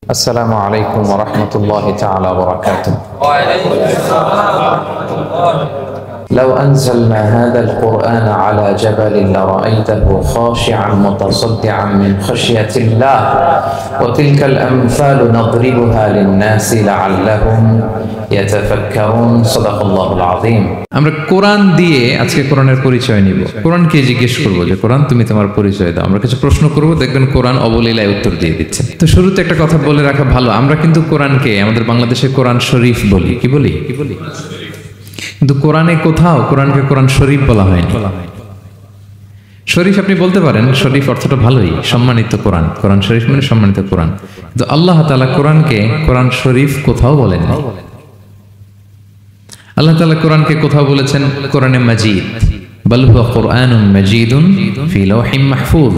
السلام عليكم ورحمة الله تعالى وبركاته. وعليكم السلام ورحمة الله. لو أنزلنا هذا القرآن على جبل لرأيته خاشعا متصدعا من خشية الله وتلك الأمثال نضربها للناس لعلهم يتفكرون. صدق الله العظيم. আমরা কোরআন দিয়ে আজকে কোরআনের পরিচয় নিব। কোরআনকে জিজ্ঞেস করবো যে কোরআন তুমি তোমার পরিচয় দাও। আমরা কিছু প্রশ্ন করব, দেখবেন কোরআন অবলীলায় উত্তর দিয়ে দিচ্ছে। তো শুরুতে একটা কথা বলে রাখা ভালো, আমরা কিন্তু কোরআনকে আমাদের বাংলাদেশে কোরআন শরীফ বলি। কি বলি? কিন্তু কোরআনে কোথাও কোরআনকে কোরআন শরীফ বলা হয়নি। শরীফ আপনি বলতে পারেন, শরীফ অর্থটা ভালোই, সম্মানিত কোরআন। কোরআন শরীফ মানে সম্মানিত কোরআন। কিন্তু আল্লাহ তাআলা কোরআনকে কোরআন শরীফ কোথাও বলেন না। আল্লাহ তাআলা কোরআনকে কোথাও বলেছেন কোরআনে মাজিদ, বাল হুয়া কুরআনুন মাজিদুন ফি লাওহিম মাহফুজ।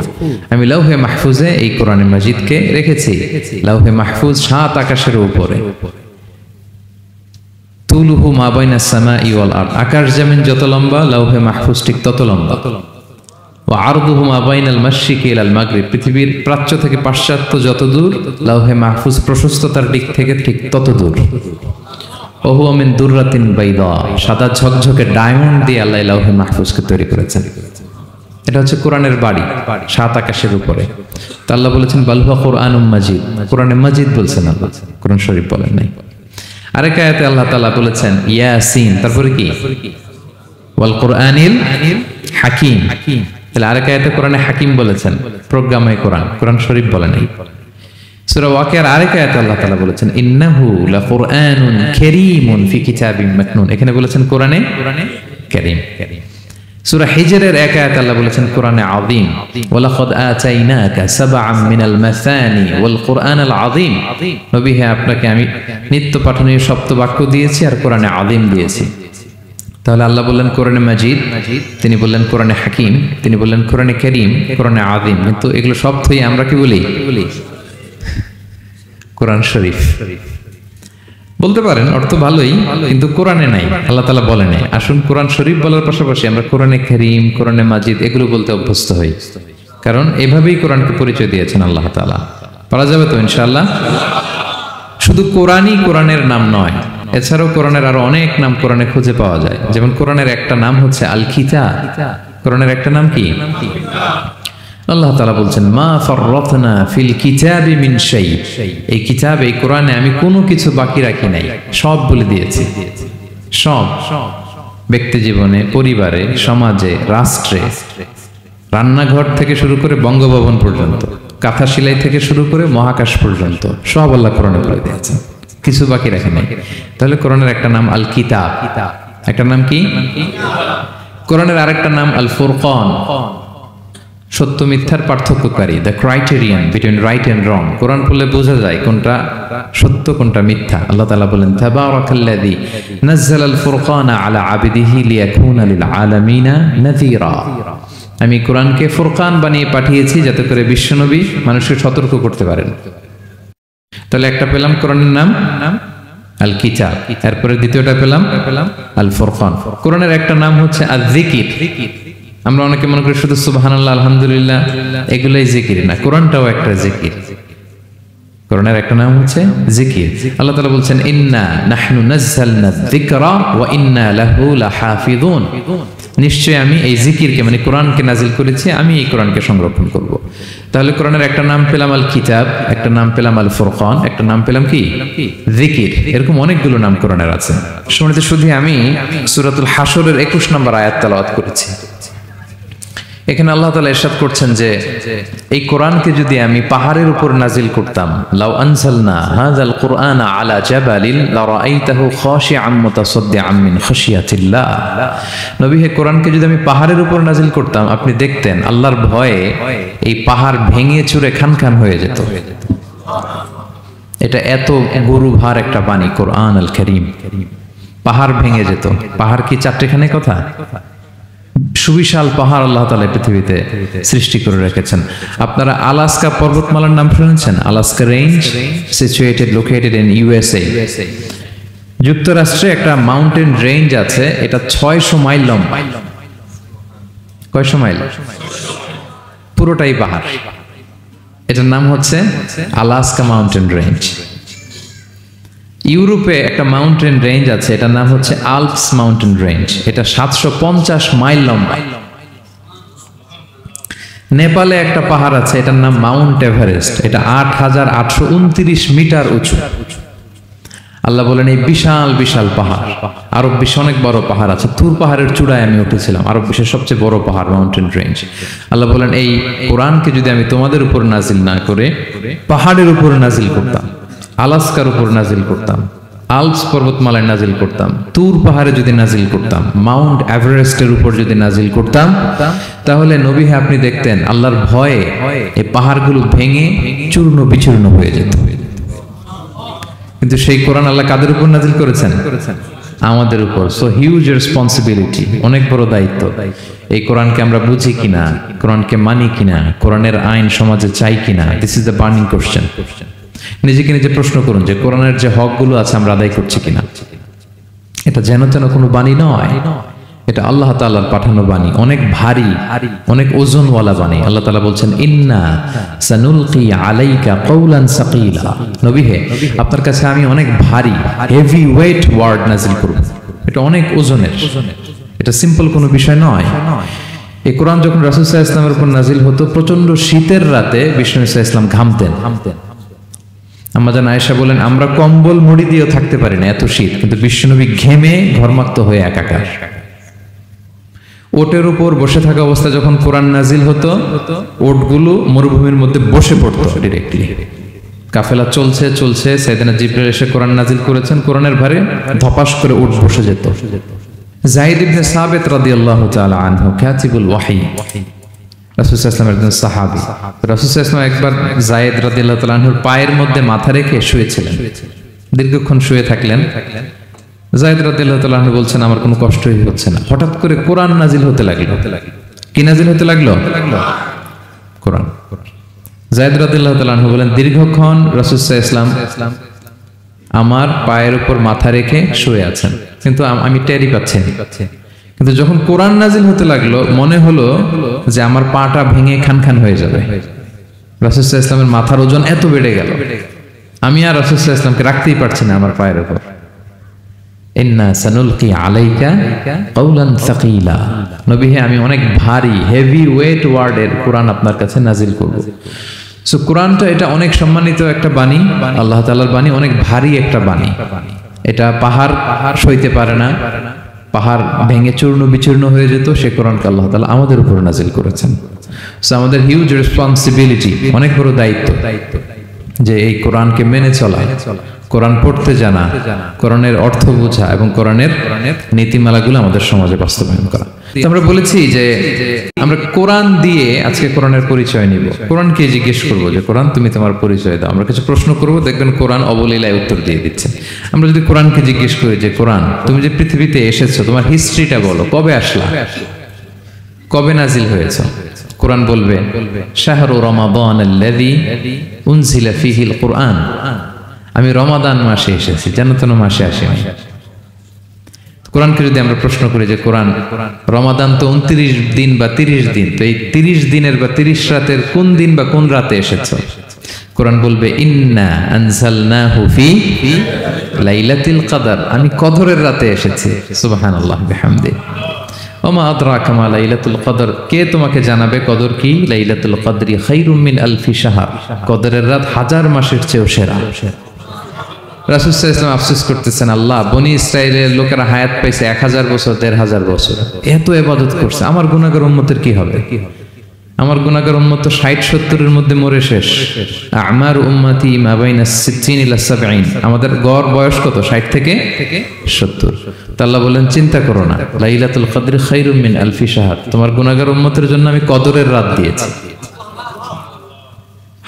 আমি লাওহে মাহফুজে এই কোরআনে মাজিদকে রেখেছি। লাওহে মাহফুজ 7 আকাশের উপরে। তুলুহু মা বাইনাস সামাই ওয়াল আরদ, আকাশ জমিন যত লম্বা লাওহে মাহফুজ ঠিক তত লম্বা। ওয়া আরদুহু মা বাইনাল মাশরিকি ইলাল মাগরিব, পৃথিবীর প্রাচ্য থেকে পাশ্চাত্য যত দূর লাওহে মাহফুজ প্রশস্ততার দিক থেকে ঠিক তত দূর। ওহু মিন দুররাতিন বাইদা, সাদা ঝকঝকে ডায়মন্ড দিয়ে আল্লাহ লাওহে মাহফুজকে তৈরি করেছেন। এটা হচ্ছে কোরআনের বাড়ি 7 আকাশের উপরে। তো আল্লাহ বলেছেন বাল হুয়া কুরআনুম মাজিদ, কোরআনে মাজিদ বলছেন আল্লাহ, কোরআন শরীফ বলেন নাই। আরেক আয়াতে আল্লাহ তাআলা বলেছেন ইয়াসিন, তারপরে কি ওয়াল কুরআনিল হাকিম। তাহলে আরেক আয়াতে কোরআনে হাকিম বলেছেন, প্রজ্ঞাময় কোরআন, কোরআন শরীফ বলেন নাই। সূরা ওয়াকিয়ার আরেক আয়াতে আল্লাহ তাআলা বলেছেন ইন্নাহু লাকুরআনুন কারীমুন ফি কিতাবিম মাকনুন, এখানে বলেছেন কোরআনে কারীম। সূরা হিজরের এক আয়াতে আল্লাহ বলেছেন কোরআনে আযীম, ওয়ালাকাদ আতাইনাকা সাবআম মিনাল মাসানি ওয়াল কুরআনাল আযীম। নবী হে, আপনাকে আমি নিত্য পাঠনীয় সপ্ত বাক্য দিয়েছি আর কোরআনে আযীম দিয়েছি। তাহলে আল্লাহ বললেন কোরআনে মাজিদ, তিনি বললেন কোরআনে হাকিম, তিনি বললেন কোরআনে কারীম, কোরআনে আযীম। কিন্তু এগুলো সব থেকে আমরা কি বলি? কোরআন শরীফ বলতে পারেন, অর্থ ভালোই, কিন্তু কোরআনে নাই, আল্লাহ তাআলা বলেন নাই। আসুন কোরআন শরীফ বলার পাশাপাশি আমরা কোরআনে কারীম, কোরআনে মাজিদ এগুলো বলতে অভ্যস্ত হই, কারণ এভাবেই কোরআনকে পরিচয় দিয়েছেন আল্লাহ তাআলা। পারা যাবে তো ইনশাআল্লাহ? শুধু কোরআনই কোরআনের নাম নয়, এছাড়াও কোরআনের আরো অনেক নাম কোরআনে খুঁজে পাওয়া যায়। যেমন কোরআনের একটা নাম হচ্ছে আল কিতাব। কোরআনের একটা নাম কি? আল্লাহ তাআলা বলছেন মা ফাররাতনা ফিল কিতাবি মিন শাই, এই কিতাব, এই কোরআনে আমি কোনো কিছু বাকি রাখি নাই, সব বলে দিয়েছি। সব, ব্যক্তি জীবনে, পরিবারে, সমাজে, রাষ্ট্রে, রান্নাঘর থেকে শুরু করে বঙ্গভবন পর্যন্ত, কাঁথা সেলাই থেকে শুরু করে মহাকাশ পর্যন্ত সব আল্লাহ কোরআনে বলে দিয়েছেন, কিছু বাকি রাখি নাই। তাহলে কোরআনের একটা নাম আল কিতাব, একটা নাম কি? কোরআনের আরেকটা নাম আল ফুরকান, সত্য মিথ্যার পার্থক্যকারী, the criterion between right and wrong. Quran পড়লে বোঝা যায় কোনটা সত্য কোনটা মিথ্যা। আল্লাহ তাআলা বলেন তাবারাকাল্লাযী নাযালাল ফুরকানা আলা আবদিহি লিয়াকুনা লিল আলামিনা নাযীরা, আমি কোরআনকে ফুরকান বানিয়ে পাঠিয়েছি যাতে করে বিশ্বনবী মানুষকে সতর্ক করতে পারেন। তাহলে একটা পেলাম কোরআনের নাম আল কিতাব, এরপরে দ্বিতীয়টা পেলাম আল ফুরকান। কোরআনের একটা নাম হচ্ছে আয-যিকির। আমরা অনেকে মনে করি শুধু সুবহানাল্লাহ, আলহামদুলিল্লাহ এগুলাই জিকির না, কোরআনটাও একটা জিকির। কোরআনের একটা নাম হচ্ছে জিকির। আল্লাহ তাআলা বলছেন ইন্না নাহনু নাযালনা যিকরা ওয়া ইন্না লাহু লাহাফিযুন, নিশ্চয় আমি এই জিকিরকে মানে কোরআনকে নাজিল করেছি, আমি এই কোরআনকে সংরক্ষণ করব। তাহলে কোরআনের একটা নাম পেলাম আল কিতাব, একটা নাম পেলাম আল ফুরকান, একটা নাম পেলাম কি? জিকির। এরকম অনেকগুলো নাম কোরআনের আছে। শুনতে শুধু আমি সূরাতুল হাশরের 21 নম্বর আয়াত তেলাওয়াত করেছি। এখানে আল্লাহ তাআলা ইরশাদ করছেন যে এই কোরআনকে যদি আমি পাহাড়ের উপর নাজিল করতাম, লাউ আনজালনা হাযাল কুরআনা আলা জাবালিন লারাআইতাহু খাশিআম মুতাসাদ্দিআম মিন খাশিয়াতিল্লাহ। নবী হে, কোরআনকে যদি আমি পাহাড়ের উপর নাজিল করতাম, আপনি দেখতেন আল্লাহর ভয়ে এই পাহাড় ভেঙে চুরে খানখান হয়ে যেত। এটা এত গরুভার একটা বাণী কোরআন আল কারীম, পাহাড় ভেঙে যেত। পাহাড় কি চারটেখানে কথা? সুবিশাল পাহাড় আল্লাহ তাআলা পৃথিবীতে সৃষ্টি করে রেখেছেন। আপনারা আলাস্কা পর্বতমালার নাম শুনেছেন? Alaska range, situated located in USA. যুক্তরাষ্ট্রে একটা মাউন্টেন রেঞ্জ আছে, এটা 600 মাইল লম্বা। কয়শো মাইল? পুরোটাই পাহাড়। এটার নাম হচ্ছে আলাস্কা মাউন্টেন রেঞ্জ। ইউরোপে একটা মাউন্টেন রেঞ্জ আছে, এটার নাম হচ্ছে আল্পস মাউন্টেন রেঞ্জ। এটা 750 মাইল লম্বা। নেপালে একটা পাহাড় আছে, এটার নাম মাউন্ট এভারেস্ট। এটা 8829 মিটার উঁচু। আল্লাহ বলেন এই বিশাল বিশাল পাহাড়, আরব বিশ্বে অনেক বড় পাহাড় আছে। তুর পাহাড়ের চূড়ায় আমি উঠেছিলাম, আরব বিশ্বের সবচেয়ে বড় পাহাড় মাউন্টেন রেঞ্জ। আল্লাহ বলেন এই কোরআনকে যদি আমি তোমাদের উপর নাজিল না করে পাহাড়ের উপর নাজিল করতাম, আলাস্কার উপর নাজিল করতাম, আল্পস পর্বতমালায় নাজিল করতাম, তুর পাহাড়ে যদি নাজিল করতাম, মাউন্ট এভারেস্টের উপর যদি নাজিল করতাম, তাহলে নবী আপনি দেখতেন আল্লাহর ভয়ে এই পাহাড়গুলো ভেঙে চূর্ণ বিচূর্ণ হয়ে যেত। কিন্তু সেই কোরআন আল্লাহ কাদের উপর নাজিল করেছেন? আমাদের উপর। সো হিউজ রেসপন্সিবিলিটি, অনেক বড় দায়িত্ব। এই কোরআনকে আমরা বুঝি কিনা, কোরআনকে মানি কিনা, কোরআনের আইন সমাজে চাই কিনা, this is the burning question. নিজেকে নিজে প্রশ্ন করুন যে কোরআনের যে হকগুলো আছে আমরা আদায় করছি কিনা। এটা যেন তেন কোনো বাণী নয়, এটা আল্লাহ তাআলার পাঠানো বাণী, অনেক ভারী, অনেক ওজনওয়ালা বাণী। আল্লাহ তাআলা বলছেন ইন্না সানুলকি আলাইকা কওলান সাকিলা। নবী হে, আপনার কাছে আমি অনেক ভারী, হেভি ওয়েট ওয়ার্ড নাজিল করব। এটা অনেক ওজনের, এটা সিম্পল কোনো বিষয় নয়। এই কোরআন যখন রাসূল সাল্লাল্লাহু আলাইহি ওয়াসাল্লামের উপর নাজিল হতো, প্রচন্ড শীতের রাতে বিষ্ণু সাল্লাল্লাহু আলাইহি ওয়াসাল্লাম ঘামতেন। আম্মা জান আয়েশা বলেন আমরা কম্বল মুড়ি দিয়েও থাকতে পারি না, এত শীত, কিন্তু বিশ্বনবী ঘেমে ঘর্মাক্ত হয়ে একাকার। ওটের উপর বসে থাকা অবস্থা যখন কোরআন নাজিল হতো, ওটগুলো মরুভূমির মধ্যে বসে পড়তো ডিরেক্টলি। কাফেলা চলছে চলছে, সাইয়েদনা জিবরাইল এসে কোরআন নাজিল করেছেন, কোরআনের ভারে ধপাস করে উট বসে যেত। যায়েদ ইবনে সাবিত রাদিয়াল্লাহু তাআলা আনহু কাতিবুল ওয়াহী, রাসূল সাল্লাল্লাহু আলাইহি ওয়াসাল্লামের একজন সাহাবী। রাসূল সাল্লাল্লাহু আলাইহি ওয়াসাল্লাম একবার যায়েদ রাদিয়াল্লাহু তাআলা আনহুর পায়ের মধ্যে মাথা রেখে শুয়েছিলেন। দীর্ঘক্ষণ শুয়ে থাকলেন। যায়েদ রাদিয়াল্লাহু তাআলা আনহু বলছেন আমার কোনো কষ্টই হচ্ছে না। হঠাৎ করে কোরআন নাজিল হতে লাগলো। কি নাজিল হতে লাগলো? কোরআন। যায়েদ রাদিয়াল্লাহু তাআলা আনহু বলেন দীর্ঘক্ষণ রাসূল সাল্লাল্লাহু আলাইহি ওয়াসাল্লাম আমার পায়ের উপর মাথা রেখে শুয়ে আছেন, কিন্তু আমি টেরই পাচ্ছি না। কিন্তু যখন কোরআন নাজিল হতে লাগলো মনে হলো যে আমার পাটা ভেঙে খান খান হয়ে যাবে। রাসূল সাল্লাল্লাহু আলাইহি ওয়াসাল্লামের মাথার ওজন এত বেড়ে গেল, আমি আর রাসূল সাল্লাল্লাহু আলাইহি ওয়াসাল্লামকে রাখতেই পারছি না আমার পায়ের উপর। ইন্না সানুলকি আলাইকা কওলান সাকিলা। নবী হে, আমি অনেক ভারী, হেভি ওয়েট ওয়ার্ডের কোরআন আপনার কাছে নাজিল করব। সো কোরআনটা এটা অনেক সম্মানিত একটা বাণী, আল্লাহ তাআলার বাণী, অনেক ভারী একটা বাণী। এটা পাহাড় সইতে পারে না, পাহাড় ভেঙে চূর্ণ বিচূর্ণ হয়ে যেত। সে কোরআনকে আল্লাহ তাআলা আমাদের উপর নাজিল করেছেন। সো আমাদের হিউজ রেসপন্সিবিলিটি, অনেক বড় দায়িত্ব যে এই কোরআনকে মেনে চলা, কোরআন পড়তে জানা, কোরআনের অর্থ বোঝা এবং কোরআনের নীতিমালাগুলো আমাদের সমাজে বাস্তবায়ন করা। আমরা বলেছি যে আমরা কোরআন দিয়ে আজকে কোরআনের পরিচয় নিব। কোরআনকে জিজ্ঞেস করবো যে কোরআন তুমি তোমার পরিচয় দাও। আমরা কিছু প্রশ্ন করবো, দেখবেন কোরআন অবলীলায় উত্তর দিয়ে দিচ্ছে। আমরা যদি কোরআনকে জিজ্ঞেস করি যে কোরআন তুমি যে পৃথিবীতে এসেছো তোমার হিস্ট্রিটা বলো, কবে আসলা, কবে নাজিল হয়েছ? কোরআন বলবে শাহরু রমাদানাল্লাযী উনজিলা ফীহিল কুরআন, আমি রমাদান মাসে এসেছি, যেন তেন মাসে আসেনি। কোরআনকে যদি আমরা প্রশ্ন করি যে কোরআন রমাদান তো 29 দিন বা 30 দিন, তো এই 30 দিনের বা 30 রাতের কোন দিন বা কোন রাতে এসেছো? কোরআন বলবে ইন্না আনজালনাহু ফি লাইলাতিল কদর, আমি কদরের রাতে এসেছি। সুবহানাল্লাহ বিহামদিহি। ওমা আদরাকা মা লাইলাতুল কদর, কে তোমাকে জানাবে কদর কি? লাইলাতুল কদরি খায়রুম মিন আলফি শাহর, কদরের রাত 1000 মাসের চেয়েও সেরা। রাসূল সাল্লাল্লাহু আলাইহি ওয়াসাল্লাম আফসোস করতেছেন, আল্লাহ বনি ইসরাইলের লোকেরা হায়াত পাইছে 1000 বছর, 1500 বছর, এত ইবাদত করছে, আমার গুনাহগার উম্মতের কি হবে? আমার গুনাহগার উম্মত তো 60-70 এর মধ্যে মরে শেষ। আমার উম্মতি মা বাইনা 60 ইলা 70, আমাদের গড় বয়স কত? 60 থেকে 70। তো আল্লাহ বলেন চিন্তা করো না, লাইলাতুল কদর খায়রুম মিন আলফি শাহর, তোমার গুনাহগার উম্মতের জন্য আমি কদরের রাত দিয়েছি,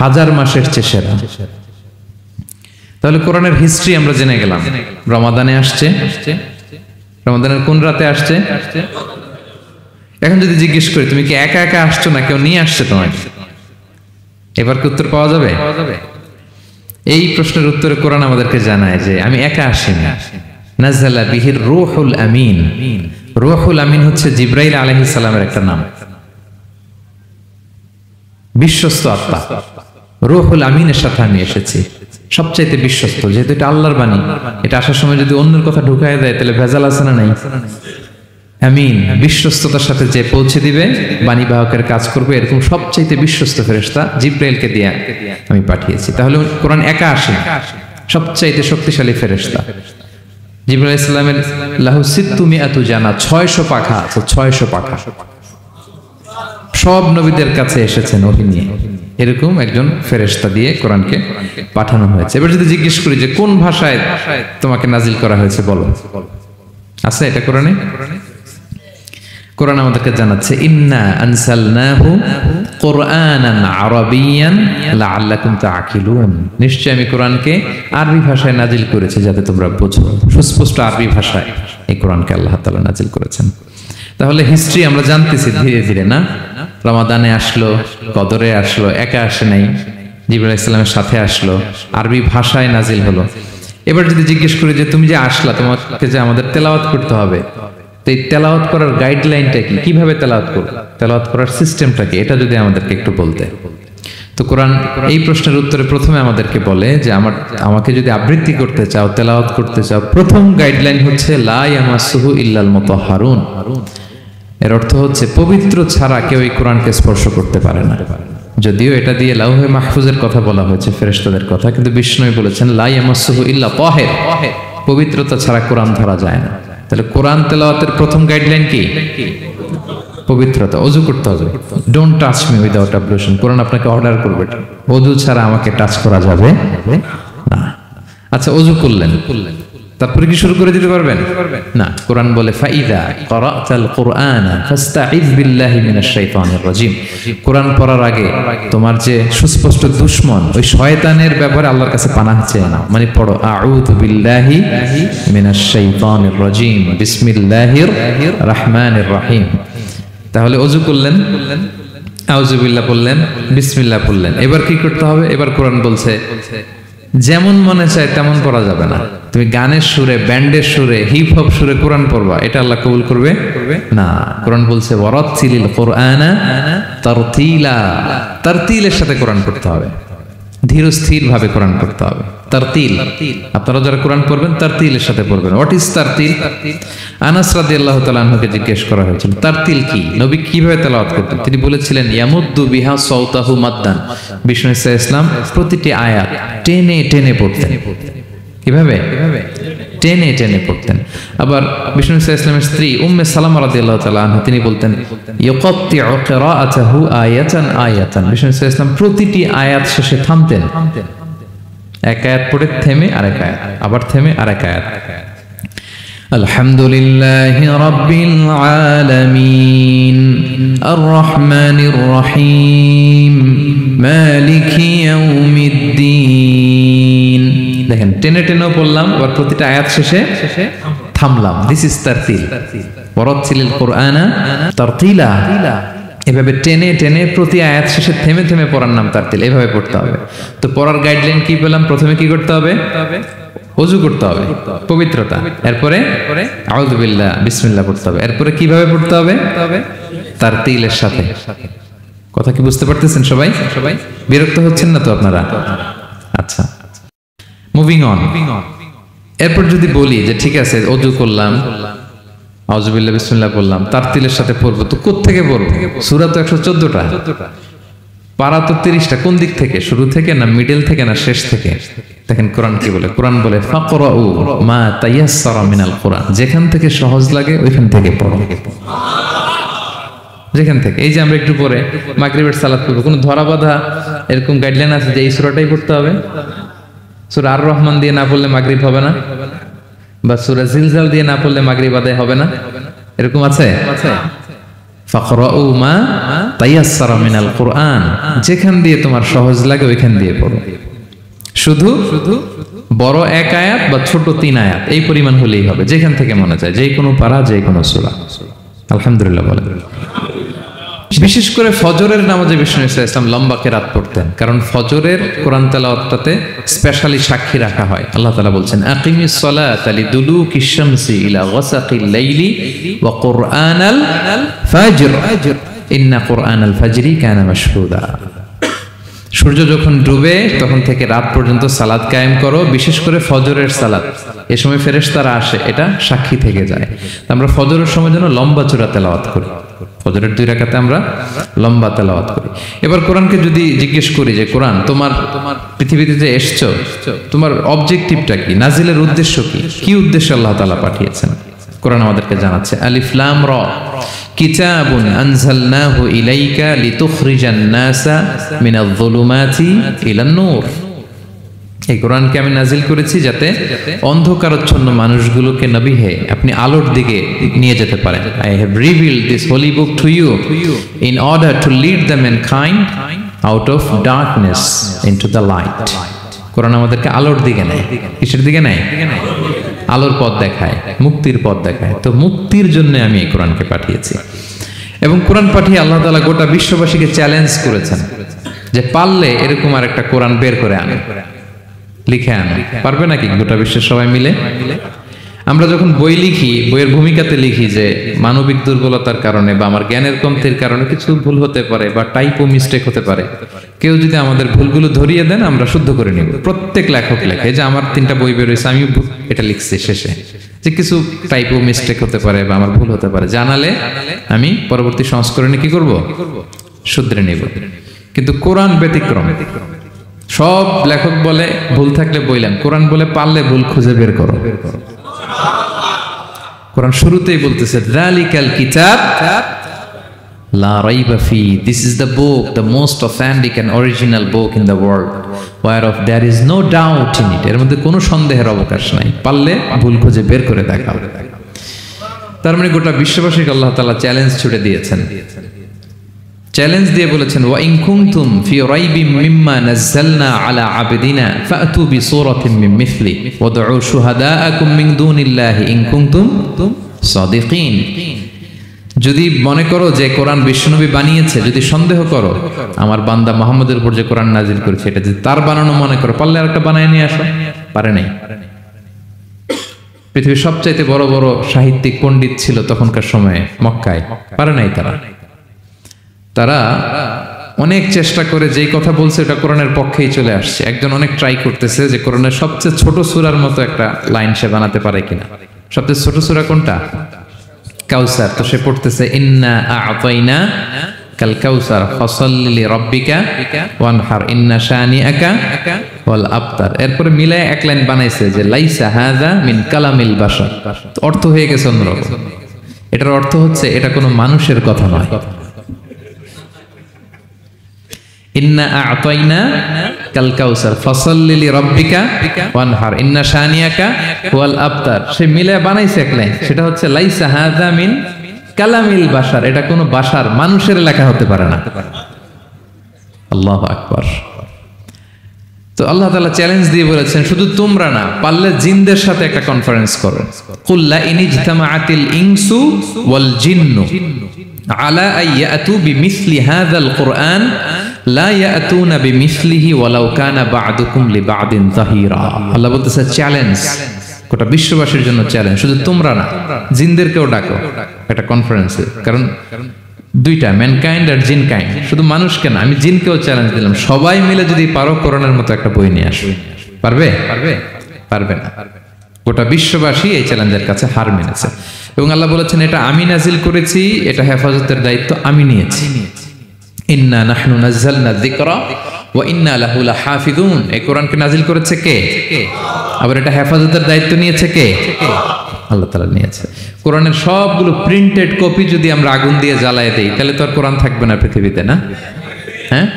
1000 মাসের চেয়ে সেরা। তাহলে কোরআনের হিস্ট্রি আমরা জেনে গেলাম। রমাদানে আসছে, রমাদানের কোন রাতে আসছে? এখন যদি জিজ্ঞেস করি তুমি কি একা একা আসছো না কেউ নিয়ে আসছে তোমাকে, এবার কি উত্তর পাওয়া যাবে? এই প্রশ্নের উত্তরে কোরআন আমাদেরকে জানায় যে আমি একা আসিনি। নাযালা বিহির রূহুল আমিন। রূহুল আমিন হচ্ছে জিবরাইল আলাইহিস সালামের একটা নাম, বিশ্বস্ত আত্মা। রূহুল আমিনের সাথে আমি এসেছি, সবচাইতে বিশ্বস্ত, যেহেতু এটা আল্লাহর বাণী, এটা আসার সময় যদি অন্যের কথা ঢুকায় দেয় তাহলে ভেজাল আছে না নাই? আমিন, বিশ্বস্ততার সাথে যে পৌঁছে দিবে, বাণী বাহকের কাজ করবে, এরকম সবচাইতে বিশ্বস্ত ফেরেশতা জিব্রাইলকে দিয়ে আমি পাঠিয়েছি। তাহলে কোরআন একা আসে, সবচাইতে শক্তিশালী ফেরেশতা। জিবরাইল আলাইহিস সালামের লাহু সিত্তু মিআতু জানা, 600 পাখা আছে, 600 পাখা। সব নবীদের কাছে এসেছেন ওহী নিয়ে, এরকম একজন ফেরেশতা দিয়ে কোরআনকে পাঠানো হয়েছে। এবার যদি জিজ্ঞেস করি যে কোন ভাষায় তোমাকে নাজিল করা হয়েছে বলো, আছে এটা কোরআনে? কোরআন আমাদেরকে জানাচ্ছে ইন্না আনসালনাহু কুরআনান আরাবিয়ান লাআল্লাকুম তাআকিলুন, নিশ্চয় আমি কোরআনকে আরবি ভাষায় নাজিল করেছি যাতে তোমরা বোঝো। সুস্পষ্ট আরবি ভাষায় এই কোরআনকে আল্লাহ তাআলা নাজিল করেছেন। তাহলে হিস্ট্রি আমরা জানতেছি ধীরে ধীরে, না? রমাদানে আসলো, কদরে আসলো, একা আসে নাই, জিবরাইল আলাইহিস সালামের সাথে আসলো, আরবি ভাষায় নাজিল হলো। এবার যদি জিজ্ঞেস করি যে তুমি যে আসলা, তোমাকে যে আমাদের তেলাওয়াত করতে হবে, তো এই তেলাওয়াত করার গাইডলাইনটা কি, কিভাবে তেলাওয়াত করব, তেলাওয়াত করার সিস্টেমটা কি, এটা যদি আমাদেরকে একটু বলতে। তো কোরআন এই প্রশ্নের উত্তরে প্রথমে আমাদেরকে বলে যে আমাকে যদি আবৃত্তি করতে চাও, তেলাওয়াত করতে চাও, প্রথম গাইডলাইন হচ্ছে লা ইয়ামাসসুহু ইল্লাল মুতাহহারুন। এর অর্থ হচ্ছে পবিত্র ছাড়া কেউ এই কোরআনকে স্পর্শ করতে পারে না। যদিও এটা দিয়ে লাউহে মাহফুজের কথা বলা হয়েছে, ফেরেশতাদের কথা, কিন্তু বিষ্ণু বলেছেন লা ইয়ামাসসুহু ইল্লা তাহির, পবিত্রতা ছাড়া কোরআন ধরা যায় না। তাহলে কোরআন তেলাওয়াতের প্রথম গাইডলাইন কি? পবিত্রতা, ওযু করতে হবে। ডোন্ট টাচ মি উইদাউট অ্যাবলুশন, কোরআন আপনাকে অর্ডার করবে, ওযু ছাড়া আমাকে টাচ করা যাবে না। আচ্ছা, ওযু করলেন, তারপরে কি শুরু করে দিতে পারবেন? না, কোরআন বলে ফাইদা ক্রাআতাল কুরআনা ফাস্তাইয বিল্লাহি মিনাশ শাইতানির রাজিম। কোরআন পড়ার আগে তোমার যে সুস্পষ্ট দুশমন ওই শয়তানের ব্যাপারে আল্লাহর কাছে পানাহ চেয়ে নাও, মানে পড়ো আউযু বিল্লাহি মিনাশ শাইতানির রাজিম বিসমিল্লাহির রহমানির রহিম। তাহলে ওযু করলেন, আউযু বিল্লাহ বললেন, বিসমিল্লাহ বললেন। এবার কি করতে হবে? এবার কোরআন বলছে যেমন মনে চায় তেমন পড়া যাবে না। তুমি গানের সুরে, ব্যান্ডের সুরে, হিপ হপ সুরে কোরআন পড়বা, এটা আল্লাহ কবুল করবে না। কোরআন বলছে ওয়ারাত্তিলিল কুরআনা তারতিলা, তারতিলের সাথে কোরআন পড়তে হবে, ধীর স্থির ভাবে কোরআন পড়তে হবে। তারতিল, আপনারা যারা কোরআন পড়বেন তারতিলের সাথে পড়বেন। What is তারতিল? আনাস রাদিয়াল্লাহু তাআলা আনহুকে জিজ্ঞেস করা হয়েছিল তারতিল কি, নবী কিভাবে তেলাওয়াত করতেন। তিনি বলেছিলেন ইয়ামুদ্দু বিহা সাওতাহু মাদ্দান, বিষ্ণু ইসলাম প্রতিটি আয়াত টেনে টেনে পড়তেন। কিভাবে? টেনে টেনে পড়তেন। আবার বিষ্ণু ইসলামের স্ত্রী উম্মে সালামা রাদিয়াল্লাহু তাআলা আনহা, তিনি বলতেন ইয়াকাত্তিউ কিরাআতাহু আয়াতান আয়াতান, বিষ্ণু ইসলাম প্রতিটি আয়াত শেষে থামতেন, এক আয়াত পড়ে থেমে আরেক আয়াত, আবার থেমে আরেক আয়াত। আলহামদুলিল্লাহি রাব্বিল আলামিন আর রহমানির রহিম মালিকি ইয়াউমিদ্দিন। দেখেন, টেনে টেনেও পড়লাম, আবার প্রতিটা আয়াত শেষে থামলাম। This is তারতিল। ওয়ারাত্তিলিল কুরআনা তারতিলা, এভাবে টেনে টেনে প্রতি আয়াত শেষে থেমে থেমে পড়ার নাম তারতিল। এভাবে পড়তে হবে। তো পড়ার গাইডলাইন কি পেলাম? প্রথমে কি করতে হবে? ওযু করতে হবে, পবিত্রতা। এরপরে আউযু বিল্লাহ, বিসমিল্লাহ পড়তে হবে। এরপরে কিভাবে পড়তে হবে? তারতিলের সাথে। কথা কি বুঝতে পারতেছেন সবাই? বিরক্ত হচ্ছেন না তো আপনারা? আচ্ছা, মুভিং অন। এরপর যদি বলি যে ঠিক আছে ওযু করলাম, আউযু বিল্লাহ বিসমিল্লাহ বললাম, তারতিলের সাথে পড়বো, তো কোত্থেকে পড়বো? সূরা তো 114টা, পারা তো 30টা। কোন দিক থেকে? শুরু থেকে না মিডল থেকে না শেষ থেকে? দেখেন কোরআন কি বলে। কোরআন বলে ফাকরাউ মা তায়াসসারা মিনাল কুরআন, যেখান থেকে সহজ লাগে ওইখান থেকে পড়ো, যেখান থেকে। এই যে আমরা একটু পরে মাগরিবের সালাত করবো, কোনো ধরা বাঁধা এরকম গাইডলাইন আছে যে এই সূরাটাই পড়তে হবে? সূরা আর রহমান দিয়ে না পড়লে মাগরিব হবে না, বা সূরা জিলজাল দিয়ে না পড়লে মাগরিব আদায় হবে না, এরকম আছে? ফাকরাউ মা তায়াসসারা মিনাল কুরআন, যেখান দিয়ে তোমার সহজ লাগে ওইখান দিয়ে পড়ো। শুধু বড় এক আয়াত বা ছোট 3 আয়াত এই পরিমাণ হলেই হবে, যেখান থেকে মনে চায়, যে কোনো পারা, যে কোনো সূরা। আলহামদুলিল্লাহ বলেন। বিশেষ করে ফজরের নামাজে বিষ্ণু ইসলাম লম্বা কিরাত পড়তেন, কারণ ফজরের কোরআন তেলাওয়াতটাতে স্পেশালি সাক্ষী রাখা হয়। আল্লাহ তাআলা বলছেন আকিমিস সালাতা লিদুলুকিশ শামসি ইলা গাসাকিল লাইলি ওয়া কুরআনাল ফাজর ইন্না কুরআনাল ফাজরি কানা মাশহুদা। সূর্য যখন ডুবে তখন থেকে রাত পর্যন্ত সালাত কায়েম করো, বিশেষ করে ফজরের সালাত। এ সময় ফেরেশতারা আসে, এটা সাক্ষী থেকে যায়। আমরা ফজরের সময় যেন লম্বা চূড়া তেলাওয়াত করি, ফজরের 2 রাকাতে আমরা লম্বা তেলাওয়াত করি। এবার কোরআনকে যদি জিজ্ঞেস করি যে কোরআন তোমার পৃথিবীতে যে এসছো, তোমার অবজেক্টিভটা কি, নাজিলের উদ্দেশ্য কি, কি উদ্দেশ্যে আল্লাহ তাআলা পাঠিয়েছেন, কোরআন আমাদেরকে জানাচ্ছে। আলিফ লাম রা কিতাবুন আনজালনাহু ইলাইকা লিতুখরিজান নাসা মিনাল যুলুমাতি ইলান নূর। এই কোরআনকে আমি নাজিল করেছি যাতে অন্ধকারাচ্ছন্ন মানুষগুলোকে নবী হে আপনি আলোর দিকে নিয়ে যেতে পারেন। I have revealed this holy book to you in order to lead the mankind out of darkness into the light. কোরআন আমাদেরকে আলোর দিকে নেয়। কিসের দিকে নেয়? আলোর পথ দেখায়, মুক্তির পথ দেখায়। তো মুক্তির জন্য আমি এই কোরআনকে পাঠিয়েছি। এবং কোরআন পাঠিয়ে আল্লাহ তাআলা গোটা বিশ্ববাসীকে চ্যালেঞ্জ করেছেন যে পারলে এরকম আর একটা কোরআন বের করে আনে, লিখে আনে। পারবে নাকি গোটা বিশ্বের সবাই মিলে? আমরা যখন বই লিখি, বইয়ের ভূমিকাতে লিখি যে মানবিক দুর্বলতার কারণে বা আমার জ্ঞানের কমতির কারণে কিছু ভুল হতে পারে বা টাইপো মিস্টেক হতে পারে। কেউ যদি আমাদের ভুলগুলো ধরিয়ে দেন আমরা শুদ্ধ করে নিব। প্রত্যেক লেখক লেখে যে আমার 3টা বই বের হয়েছে, আমি এটা লিখছি শেষে, যে কিছু টাইপো মিস্টেক হতে পারে বা আমার ভুল হতে পারে, জানালে আমি পরবর্তী সংস্করণে কি করব? শুধরে নিব। কিন্তু কোরআন ব্যতিক্রম। সব লেখক বলে ভুল থাকলে বইলাম, কোরআন বলে পারলে ভুল খুঁজে বের করো। কোরআন শুরুতেই বলতেছে যালিকাল কিতাব লা রাইবা ফি, this is the book, the most authentic and original book in the world, whereof there is no doubt in it, এর মধ্যে কোনো সন্দেহের অবকাশ নাই। পারলে ভুল খুঁজে বের করে দেখাও। তার মানে গোটা বিশ্ববাসীকে আল্লাহ তাআলা চ্যালেঞ্জ ছুড়ে দিয়েছেন। চ্যালেঞ্জ দিয়ে বলেছেন ওয়া ইন কুনতুম ফি রাইবিম মিম্মা নাযালনা আলা আবদিনা ফাতু বিসূরাতিন মিন মিসলি ওয়াদউ শুহাদাআকুম মিন দুনিল্লাহি ইন কুনতুম সাদিকিন। যদি মনে করো যে কোরআন বিশ্বনবী বানিয়েছে, যদি সন্দেহ করো আমার বান্দা মুহাম্মদের উপর যে কোরআন নাজিল করেছে এটা যদি তার বানানো মনে করো, পারলে আরেকটা বানায় নিয়ে আসো। পারে নাই। পৃথিবীর সবচাইতে বড় বড় সাহিত্যিক পণ্ডিত ছিল তখনকার সময়ে মক্কায়, পারে নাই তারা অনেক চেষ্টা করে যেই কথা বলছে এটা কোরআনের পক্ষেই চলে আসছে। একজন অনেক ট্রাই করতেছে যে কোরআনের সবচেয়ে ছোট সূরার মতো একটা লাইন সে বানাতে পারে কিনা। সবচেয়ে ছোট সূরা কোনটা? কাউসার। তো সে পড়তেছে ইন্না আ'তাইনা কাল কাউসার ফাসাল্লি লিরাব্বিকা ওয়ানহার ইন্না শানিআকা ওয়াল আবতার। এরপরে মিলায় এক লাইন বানাইছে যে লাইসা হাযা মিন কালামিল বাশার। অর্থ হয়ে গেছে অন্যরকম। এটার অর্থ হচ্ছে এটা কোনো মানুষের কথা নয়। ইন্না আ'তাইনা কাল কাউসার ফাসাল্লি লিরাব্বিকা ওয়ানহার ইন্না শানিআকা ওয়াল আবতার। সে মিলায় বানাইছে এক লাইন, সেটা হচ্ছে লাইসা হাযা মিন কালামিল বাশার। এটা কোনো বাশার, মানুষের লেখা হতে পারে না। আল্লাহু আকবার। তো আল্লাহ তাআলা চ্যালেঞ্জ দিয়ে বলেছেন শুধু তোমরা না, পারলে জিনদের সাথে একটা কনফারেন্স করো। কুল লা ইনিজতামাআতিল ইনসু ওয়াল জিন্নু আলা আইয়াতু বিমিসলি হাযাল কুরআন লা ইয়াতুনা বিমিসলিহি ওয়ালাউ কানা বা'দুকুম লিবা'দিন যাহিরা। আল্লাহ বলতেছে চ্যালেঞ্জ, গোটা বিশ্ববাসীর জন্য চ্যালেঞ্জ। শুধু তোমরা না, জিনদেরকেও ডাকো একটা কনফারেন্সে। কারণ দুইটা, ম্যানকাইন্ড আর জিনকাইন্ড। শুধু মানুষকে না, আমি জিনকেও চ্যালেঞ্জ দিলাম, সবাই মিলে যদি পারো কোরআনের মতো একটা বই নিয়ে আসো। পারবে? পারবে না। গোটা বিশ্ববাসী এই চ্যালেঞ্জের কাছে হার মেনেছে। এবং আল্লাহ বলেছেন এটা আমি নাজিল করেছি, এটা হেফাজতের দায়িত্ব আমি নিয়েছি। ইন্না নাহনু নাযালনা যিকরা ওয়া ইন্না লাহু লাহাফিজুন। এই কোরআনকে নাজিল করেছে কে? আবার এটা হেফাজতের দায়িত্ব নিয়েছে কে? আল্লাহ তাআলা নিয়েছে। কোরআনের সবগুলো প্রিন্টেড কপি যদি আমরা আগুন দিয়ে জ্বালায় দেই তাহলে তো আর কোরআন থাকবে না পৃথিবীতে, না? হ্যাঁ,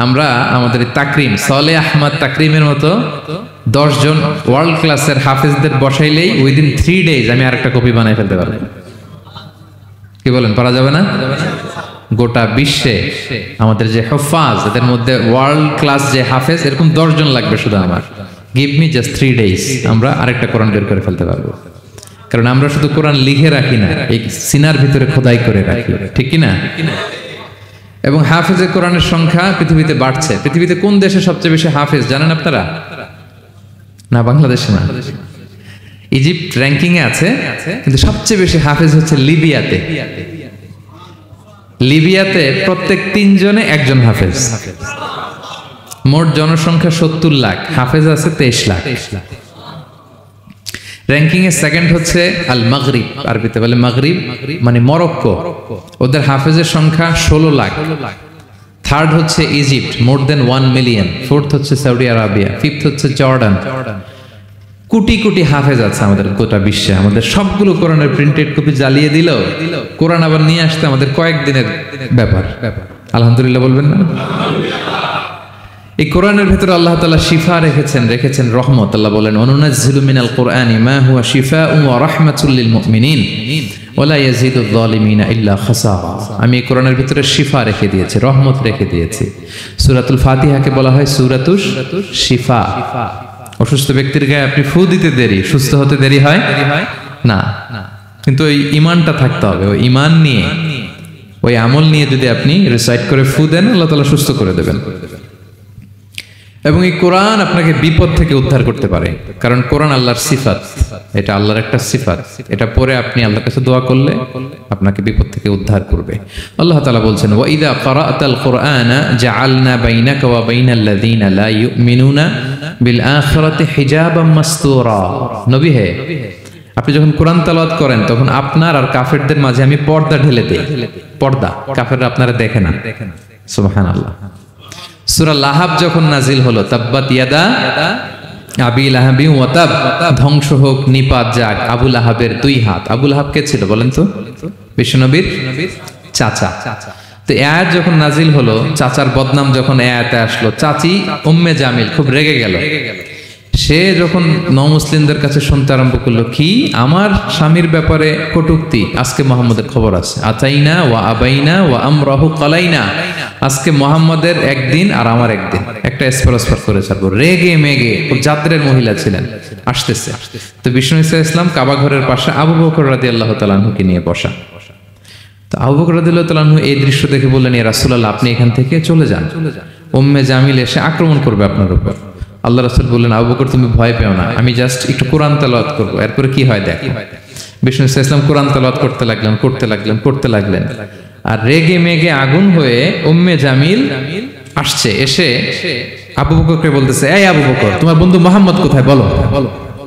আমরা আমাদের তাকরিম সালেহ আহমদ তাকরিমের মতো 10 জন ওয়ার্ল্ড ক্লাসের হাফেজদের বসাইলেই উইদিন 3 days আমি আরেকটা কপি বানাই ফেলতে পারবো। কি বলেন, পারা যাবে না? গোটা বিশ্বে আমাদের যে হুফাজ, এদের মধ্যে ওয়ার্ল্ড ক্লাস যে হাফেজ, এরকম 10 জন লাগবে শুধু আমার। গিভ মি জাস্ট 3 days, আমরা আরেকটা কোরআন বের করে ফেলতে পারবো। কারণ আমরা শুধু কোরআন লিখে রাখি না, এই সিনার ভিতরে খোদাই করে রাখি, ঠিক কি না? এবং হাফেজে কোরআনের সংখ্যা পৃথিবীতে বাড়ছে। পৃথিবীতে কোন দেশে সবচেয়ে বেশি হাফেজ জানেন আপনারা? না, বাংলাদেশে না। ইজিপ্ট র্যাঙ্কিং এ আছে, কিন্তু সবচেয়ে বেশি হাফেজ হচ্ছে লিবিয়াতে। লিবিয়াতে প্রত্যেক 3 জনে 1 জন হাফেজ। মোট জনসংখ্যা 70 লাখ, হাফেজ আছে 23 লাখ। র্যাঙ্কিং এর সেকেন্ড হচ্ছে আল মাগরিব, আরবিতে বলে মাগরিব মানে মরক্কো, ওদের হাফেজের সংখ্যা 16 লাখ। থার্ড হচ্ছে ইজিপ্ট, মোর দেন 1 মিলিয়ন। ফোর্থ হচ্ছে সৌদি আরবিয়া, ফিফথ হচ্ছে জর্ডান। কোটি কোটি হাফেজ আছে আমাদের গোটা বিশ্বে। আমাদের সবগুলো কোরআনের প্রিন্টেড কপি জ্বালিয়ে দিল, কোরআন আবার নিয়ে আসতে আমাদের কয়েকদিনের ব্যাপার। আলহামদুলিল্লাহ বলবেন না? এই কোরআনের ভেতরে আল্লাহ তাআলা শিফা রেখেছেন রহমত। আল্লাহ বলেন অনুনাজ্জিলু মিনাল কুরআনি মা হুয়া শিফাউন ওয়া রাহমাতুল লিল মুমিনিন ওয়া লা ইয়াজিদুয যালিমিনা ইল্লা খাসারা। আমি এই কোরআনের ভিতরে শিফা রেখে দিয়েছি, রহমত রেখে দিয়েছি। সূরাতুল ফাতিহাকে বলা হয় সূরাতুশ শিফা। অসুস্থ ব্যক্তির গায়ে আপনি ফু দিতে দেরি, সুস্থ হতে দেরি হয় না, কিন্তু ওই ঈমানটা থাকতে হবে। ওই ঈমান নিয়ে, ওই আমল নিয়ে যদি আপনি রিসাইট করে ফু দেন, আল্লাহ তাআলা সুস্থ করে দেবেন। এবং এই কোরআন আপনাকে বিপদ থেকে উদ্ধার করতে পারে, কারণ কোরআন আল্লাহর সিফাত, এটা আল্লাহর একটা সিফাত। এটা পরে আপনি আল্লাহর কাছে দোয়া করলে আপনাকে বিপদ থেকে উদ্ধার করবে। আল্লাহ তাআলা বলছেন ওয়া ইযা ক্বারা'তাল কুরআনা জাআলনা বাইনাকা ওয়া বাইনাল্লাযীনা লা ইউমিনুনা বিল আখিরাতি হিজাবাম মাসতুরা। নবী হে, আপনি যখন কোরআন তেলাওয়াত করেন তখন আপনার আর কাফেরদের মাঝে আমি পর্দা ঢেলে দেই। পর্দা, কাফেররা আপনারা দেখে না। সুবহানাল্লাহ। সূরা লাহাব যখন নাজিল হলো, তাব্বাত ইয়াদা আবি লাহাবি ওয়া তাব, ধ্বংস হোক, নিপাত যাক আবু লাহাবের 2 হাত। আবু লাহাব কে ছিল বলেন তো? বিশ্বনবীর চাচা। তো আয়াত যখন নাজিল হলো, চাচার বদনাম যখন আয়াতে আসলো, চাচি উম্মে জামিল খুব রেগে গেল। সে যখন নমুসলিমদের কাছে শুনতে আরম্ভ করলো, কি আমার স্বামীর ব্যাপারে কটূক্তি, আজকে মুহাম্মদের খবর আছে। আতাইনা ওয়া আবাইনা ওয়া আমরাহু কালাইনা, আজকে মুহাম্মদের একদিন আর আমার একদিন, একটা স্পরস্পর করে ছাড়বো। রেগে মেগে, খুব জাদ্রের মহিলা ছিলেন, আসতেছে। তো বিষ্ণু ইসা ইসলাম কাবা ঘরের পাশে আবু বকর রাদিয়াল্লাহু তাআলা আনহুকে নিয়ে বসা। তো আবু বকর রাদিয়াল্লাহু তাআলা আনহু এই দৃশ্য দেখে বললেন, ইয়া রাসূলুল্লাহ, আপনি এখান থেকে চলে যান, উম্মে জামিল এসে আক্রমণ করবে আপনার উপর। আল্লাহ রাসূল বললেন, আবু বকর তুমি ভয় পেও না, আমি জাস্ট একটু কোরআন তেলাওয়াত করব, এরপরে কি হয় দেখ। বিষ্ণু ইসা ইসলাম কোরআন তেলাওয়াত করতে লাগলেন। আর রেগে মেগে আগুন হয়ে উম্মে জামিল আসছে, এসে আবু বকরকে বলতেছে, এই আবু বকর, তোমার বন্ধু মুহাম্মদ কোথায় বলো।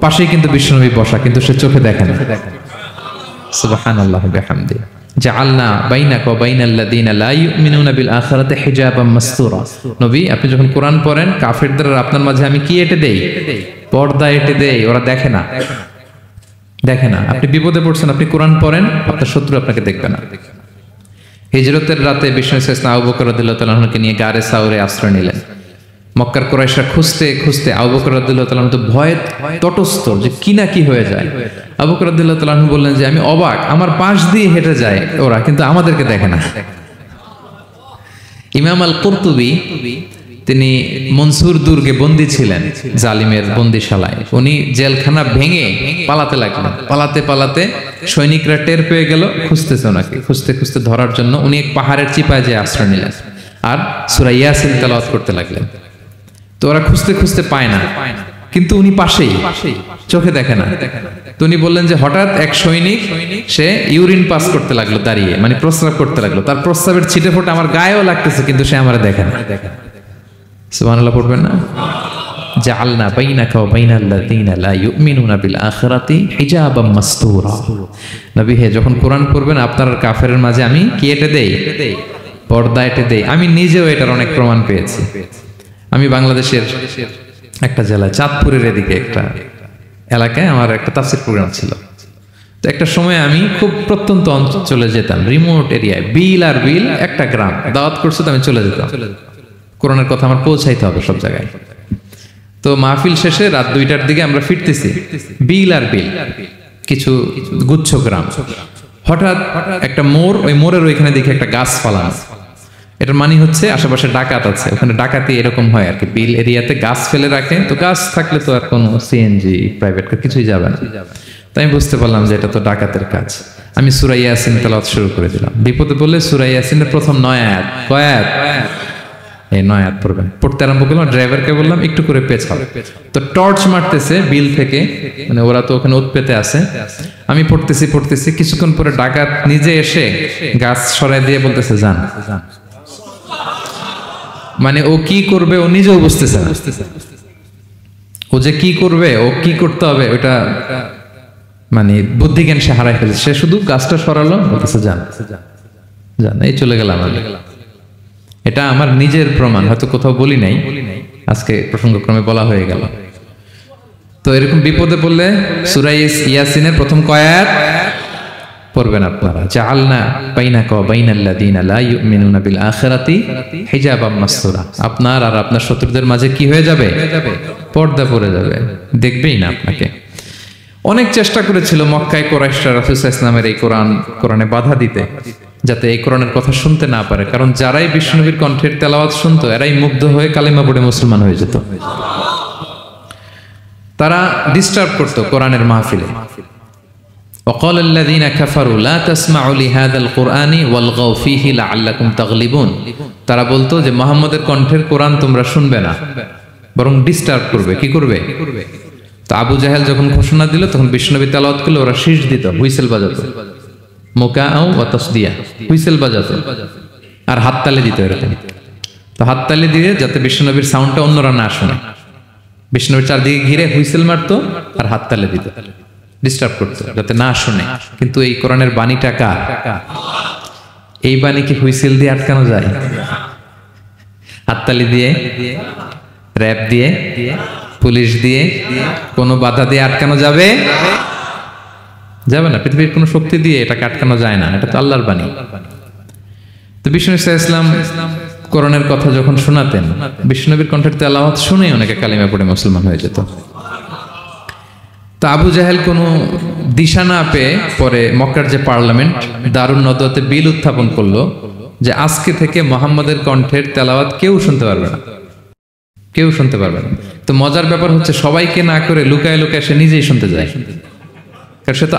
পাশেই কিন্তু বিশ্বনবী বসা, কিন্তু সে চোখে দেখে না। সুবহানাল্লাহি ওয়া বিহামদি। জাআলনা বাইনাকা ওয়া বাইনাল্লাযীনা লা ইউমিনুনা বিল আখিরাতি হিজাবাম মাসতুরা। নবী, আপনি যখন কোরআন পড়েন, কাফেরদের আর আপনার মাঝে আমি কি এঁটে দেই? পর্দা এঁটে দেই, ওরা দেখে না। আপনি বিপদে পড়ছেন, আপনি কোরআন পড়েন, আপনার শত্রু আপনাকে দেখবে না। হিজরতের রাতে বিষ্ণু ইসলাম আবু বকর রাদিয়াল্লাহু তাআলা আনহুকে নিয়ে গারে সাউরে আশ্রয় নিলেন। মক্কার কুরাইশরা খুঁজতে আবু বকর রাদিয়াল্লাহু তাআলা আনহু তো ভয়ে তটস্থ, যে কি না কি হয়ে যায়। আবু বকর রাদিয়াল্লাহু তাআলা আনহু বললেন যে আমি অবাক, আমার পাশ দিয়ে হেঁটে যায় ওরা, কিন্তু আমাদেরকে দেখে না। ইমাম আল কুরতুবী, তিনি মনসুর দুর্গে বন্দী ছিলেন, জালিমের বন্দিশালায়। উনি জেলখানা ভেঙে পালাতে লাগলেন। পালাতে সৈনিকরা টের পেয়ে গেল, খুঁজতেছে ওনাকে। খুঁজতে ধরার জন্য উনি এক পাহাড়ের চিপায় যেয়ে আশ্রয় নিলেন আর সূরা ইয়াসিন তেলাওয়াত করতে লাগলেন। তো ওরা খুঁজতে পায় না, কিন্তু উনি পাশেই, চোখে দেখে না। তো উনি বললেন যে হঠাৎ এক সৈনিক, সে ইউরিন পাস করতে লাগলো দাঁড়িয়ে, মানে প্রস্রাব করতে লাগলো। তার প্রস্রাবের ছিটে ফোঁটা আমার গায়েও লাগতেছে, কিন্তু সে আমার দেখে না। সুবহানাল্লাহ পড়বেন না? জাআলনা বাইনাকা ওয়া বাইনাল্লাযীনা লা ইউমিনুনা বিল আখিরাতি হিজাবাম মাসতুরা। নবী হে, যখন কোরআন পড়বেন, আপনার আর কাফেরের মাঝে আমি কি এঁটে দেই? পর্দা এঁটে দেই। আমি নিজেও এটার অনেক প্রমাণ পেয়েছি। আমি বাংলাদেশের একটা জেলায়, চাঁদপুরের এদিকে একটা এলাকায় আমার একটা তাফসীর প্রোগ্রাম ছিল। তো একটা সময় আমি খুব প্রত্যন্ত অঞ্চলে যেতাম, রিমোট এরিয়ায়, বিল একটা গ্রাম দাওয়াত করছে, তো আমি চলে যেতাম। কোরআনের কথা আমার পৌঁছাইতে হবে সব জায়গায়। তো মাহফিল শেষে রাত 2টার দিকে আমরা ফিরতেছি, বিল কিছু গুচ্ছ গ্রাম। হঠাৎ একটা মোড়, ওই মোড়ের ওইখানে দেখি একটা গাছ ফালানো। এটার মানে হচ্ছে আশেপাশে ডাকাত আছে, ওখানে ডাকাতি এরকম হয় আর কি। বিল এরিয়াতে গাছ ফেলে রাখে, তো গাছ থাকলে তো আর কোনো সিএনজি প্রাইভেট কার কিছুই যাবে না। তাই আমি বুঝতে পারলাম যে এটা তো ডাকাতের কাজ। আমি সূরা ইয়াসিন তেলাওয়াত শুরু করে দিলাম। বিপদে বলে সূরা ইয়াসিনের প্রথম 9 আয়াত, কয় আয়াত? এই 9 আয়াত পড়বেন। পড়তে আরম্ভ করলাম, ড্রাইভারকে বললাম একটু করে পেছাও। তো টর্চ মারতেছে বিল থেকে, মানে ওরা তো ওখানে উৎপেতে আছে। আমি পড়তেছি, কিছুক্ষণ পরে ডাকাত নিজে এসে গাছ সরাই দিয়ে বলতেছে, যান। মানে ও কি করবে ও নিজেও বুঝতেছে না। ও যে কি করবে, ও কি করতে হবে ওটা মানে বুদ্ধিজ্ঞান সে হারাই ফেলেছে। সে শুধু গাছটা সরালো, বলতেছে যান যান, এই চলে গেলাম। এটা আমার নিজের প্রমাণ, হয়তো কোথাও বলি নাই, আজকে প্রসঙ্গক্রমে বলা হয়ে গেল। তো এরকম বিপদে পড়লে সূরা ইয়াসিনের প্রথম কয়াত পড়বেন আপনারা। জাআলনা বাইনাকা ওয়া বাইনাল্লাযীনা লা ইউমিনুনা বিল আখিরাতি হিজাবাম মাসতুরা। আপনার আর আপনার শত্রুদের মাঝে কি হয়ে যাবে? পর্দা পড়ে যাবে, দেখবেই না আপনাকে। অনেক চেষ্টা করেছিল মক্কায় কুরাইশরা রাসূল সাল্লাল্লাহু আলাইহি ওয়াসাল্লামের এই কোরআনে বাধা দিতে, যাতে এই কোরআনের কথা শুনতে না পারে। কারণ যারাই বিশ্বনবীর কণ্ঠের তেলাওয়াত শুনতো এরাই মুগ্ধ হয়ে কালিমা পড়ে মুসলমান হয়ে যেত। তারা ডিস্টার্ব করতো কোরআনের মাহফিলে। وقال الذين كفروا لا تسمعوا لهذا القرآن والغوا فيه لعلكم تغلبون। তারা বলতো যে মুহাম্মদের কণ্ঠের কোরআন তোমরা শুনবে না, বরং ডিস্টার্ব করবে। কি করবে? তো আবু জাহেল যখন ঘোষণা দিল তখন বিশ্বনবী তেলাওয়াত করলে ওরা শীষ দিত, হুইসেল বাজাতো, মুকাআউ ওয়া তাসদিয়া, হুইসেল বাজাতো আর হাততালি দিত এরকম। তো হাততালি দিয়ে যাতে বিশ্বনবীর সাউন্ডটা অন্যরা না শুনে, বিশ্বনবীর চারদিকে ঘিরে হুইসেল মারতো আর হাততালি দিত, ডিস্টার্ব করতো যাতে না শুনে। কিন্তু এই কোরআনের বাণীটা কার? এই বাণী কি হুইসেল দিয়ে আটকানো যায়? হাততালি দিয়ে, র‍্যাপ দিয়ে, পুলিশ দিয়ে, কোনো বাধা দিয়ে আটকানো যাবে? যাবে না। পৃথিবীর কোনো শক্তি দিয়ে এটাকে আটকানো যায় না, এটা তো আল্লাহর বাণী। তো বিষ্ণু ইসলাম কোরআনের কথা যখন শোনাতেন, বিষ্ণুনবীর কণ্ঠের তেলাওয়াত শুনে অনেকে কালিমা পড়ে মুসলমান হয়ে যেত। তো আবু জাহেল কোনো দিশা না পেয়ে পরে মক্কার যে পার্লামেন্ট দারুন নদওয়াতে বিল উত্থাপন করলো যে আজকে থেকে মুহাম্মদের কণ্ঠের তেলাওয়াত কেউ শুনতে পারবে না, কেউ শুনতে পারবে না। তো মজার ব্যাপার হচ্ছে সবাইকে না করে লুকায় লুকায় সে নিজেই শুনতে যায়। কারণ সে তো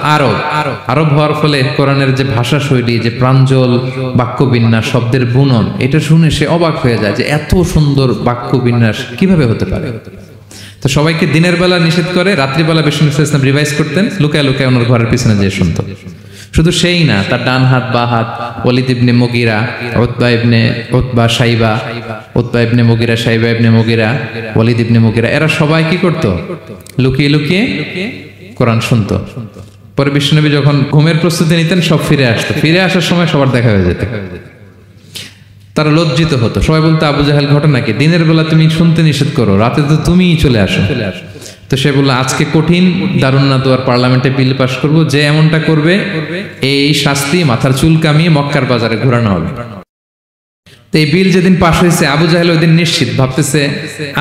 আরব হওয়ার ফলে কোরআনের যে ভাষা শৈলী, যে প্রাঞ্জল বাক্য বিন্যাস, শব্দের বুনন, এটা শুনে সে অবাক হয়ে যায় যে এত সুন্দর বাক্য বিন্যাস কিভাবে হতে পারে। তো সবাইকে দিনের বেলা নিষেধ করে, রাত্রিবেলা বিষ্ণু ইসলাম রিভাইজ করতেন, লুকায় লুকায় ওনার ঘরের পিছনে যেয়ে শুনতো। শুধু সেই না, তার ডান হাত বা হাত ওয়ালিদ ইবনে মুগিরা, উতবা শাইবা, উতবা ইবনে মুগিরা, শাইবা ইবনে মুগিরা, ওয়ালিদ ইবনে মুগিরা, এরা সবাই কি করতো? লুকিয়ে লুকিয়ে কোরআন শুনতো। পরে বিশ্বনবী যখন ঘুমের প্রস্তুতি নিতেন সব ফিরে আসতো, ফিরে আসার সময় সবার দেখা হয়ে যেত। তারা লজ্জিত হতো, সবাই বলতো আবু জাহেল ঘটনা কি? দিনের বেলা তুমি শুনতে নিষেধ করো, রাতে তো তুমিই চলে আসো। তো সে বললো আজকে কঠিন দারুন নাদওয়ার পার্লামেন্টে বিল পাস করব, যে এমনটা করবে এই শাস্তি মাথার চুল কামিয়ে মক্কার বাজারে ঘোরানো হবে। তো এই বিল যেদিন পাস হয়েছে আবু জাহেল ওই দিন নিশ্চিত ভাবতেছে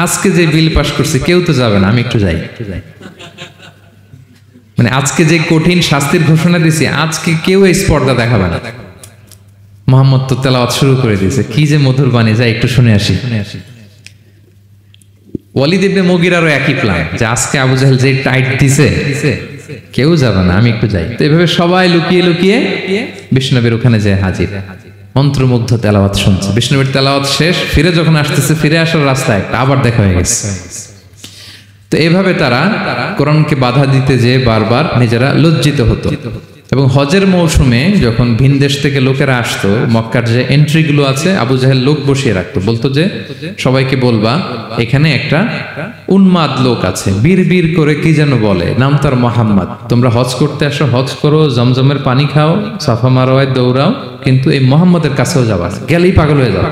আজকে যে বিল পাস করছে কেউ তো যাবে না, আমি একটু যাই। মানে আজকে যে কঠিন শাস্তির ঘোষণা দিছি আজকে কেউ এই স্পর্ধা দেখাবে না। মুহাম্মদ তো তেলাওয়াত শুরু করে দিয়েছে, কি যে মধুর বাণী, যাই একটু শুনে আসি। ওয়ালিদ ইবনে মুগিরারও একই প্ল্যান যে আজকে আবু জাহেল যে টাইট দিছে কেউ যাবে না, আমি একটু যাই। তো এভাবে সবাই লুকিয়ে লুকিয়ে বিষ্ণুনবীর ওখানে যায় হাজির, মন্ত্রমুগ্ধ তেলাওয়াত শুনছে। বিষ্ণুনবীর তেলাওয়াত শেষ, ফিরে যখন আসতেছে, ফিরে আসার রাস্তায় একটা আবার দেখা হয়ে গেছে। তো এভাবে তারা কোরআনকে বাধা দিতে যে বারবার নিজেরা লজ্জিত হতো। এবং হজের মৌসুমে যখন ভিন দেশ থেকে লোকেরা আসতো, মক্কার যে এন্ট্রিগুলো আছে আবু জাহেল লোক বসিয়ে রাখতো, বলতো যে সবাইকে বলবা এখানে একটা উন্মাদ লোক আছে, বীর বীর করে কি যেন বলে, নাম তার মুহাম্মদ, তোমরা হজ করতে আসো, হজ করো, জমজমের পানি খাও, সাফা মারওয়ায় দৌড়াও, কিন্তু এই মুহাম্মদের কাছেও যাবা না, গেলেই পাগল হয়ে যাবে।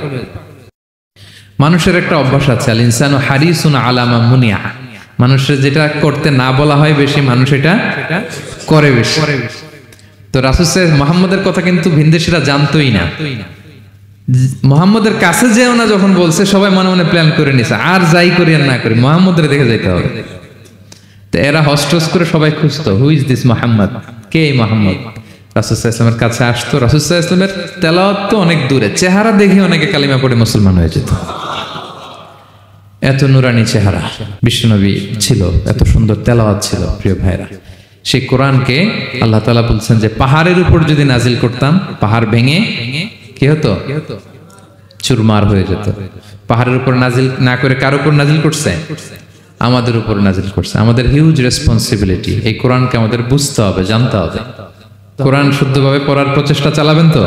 মানুষের একটা অভ্যাস আছে, আল ইনসানু হারিসুন আলা মা মুনিয়া, মানুষের যেটা করতে না বলা হয় বেশি, মানুষ এটা করে বেশি। তো রাসূল মুহাম্মদের কথা কিন্তু ভিনদেশীরা জানতোই না। মুহাম্মদের কাছে যেও না যখন বলছে, সবাই মনে মনে প্ল্যান করে নিছে আর যাই করি আর না করি মুহাম্মদের দেখে যাইতে হবে। তো এরা হস্টস করে সবাই খুঁজতো, হু ইজ দিস মুহাম্মদ, কে এই মুহাম্মদ? রাসূল সাল্লাল্লাহু আলাইহি ওয়াসাল্লামের কাছে আসতো, রাসূল সাল্লাল্লাহু আলাইহি ওয়াসাল্লামের তেলাওয়াত তো অনেক দূরে, চেহারা দেখে অনেকে কালিমা পড়ে মুসলমান হয়ে যেত। এত নুরানি চেহারা বিশ্বনবী ছিল, এত সুন্দর তেলাওয়াত ছিল। প্রিয় ভাইরা, সেই কোরআনকে আল্লাহ তাআলা বলছেন যে পাহাড়ের উপর যদি নাজিল করতাম, পাহাড় ভেঙে কি হতো? চুরমার হয়ে যেত। পাহাড়ের উপর নাজিল না করে কার উপর নাজিল করছে? আমাদের উপর নাজিল করছে। আমাদের হিউজ রেসপন্সিবিলিটি, এই কোরআনকে আমাদের বুঝতে হবে, জানতে হবে। কোরআন শুদ্ধভাবে পড়ার প্রচেষ্টা চালাবেন তো?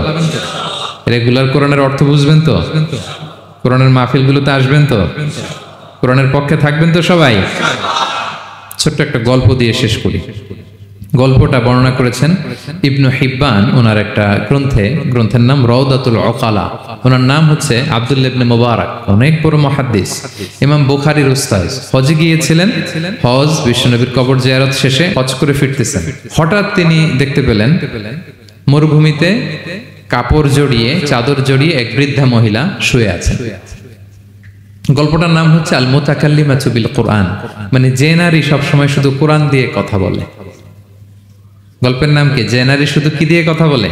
রেগুলার কোরআনের অর্থ বুঝবেন তো? কোরআনের মাহফিলগুলোতে আসবেন তো? কোরআনের পক্ষে থাকবেন তো সবাই? ছোট্ট একটা গল্প দিয়ে শেষ করি। গল্পটা বর্ণনা করেছেন ইবনু হিব্বান ওনার একটা গ্রন্থের নাম রওদাতুল উকালা। ওনার নাম হচ্ছে আব্দুল্লাহ ইবনে মুবারক, অনেক বড় মুহাদ্দিস, ইমাম বুখারীর উস্তাদ। হজে গিয়েছিলেন, হজ বিশ্বনবীর কবর জিয়ারত শেষে হজ করে ফিরতেছেন। হঠাৎ তিনি দেখতে পেলেন মরুভূমিতে কাপড় জড়িয়ে, চাদর জড়িয়ে এক বৃদ্ধা মহিলা শুয়ে আছেন। গল্পটার নাম হচ্ছে আল মুতাকাল্লিমাতু বিল কোরআন, মানে যে নারী সবসময় শুধু কোরআন দিয়ে কথা বলে। গল্পের নাম কি? যে নারী শুধু কি দিয়ে কথা বলে?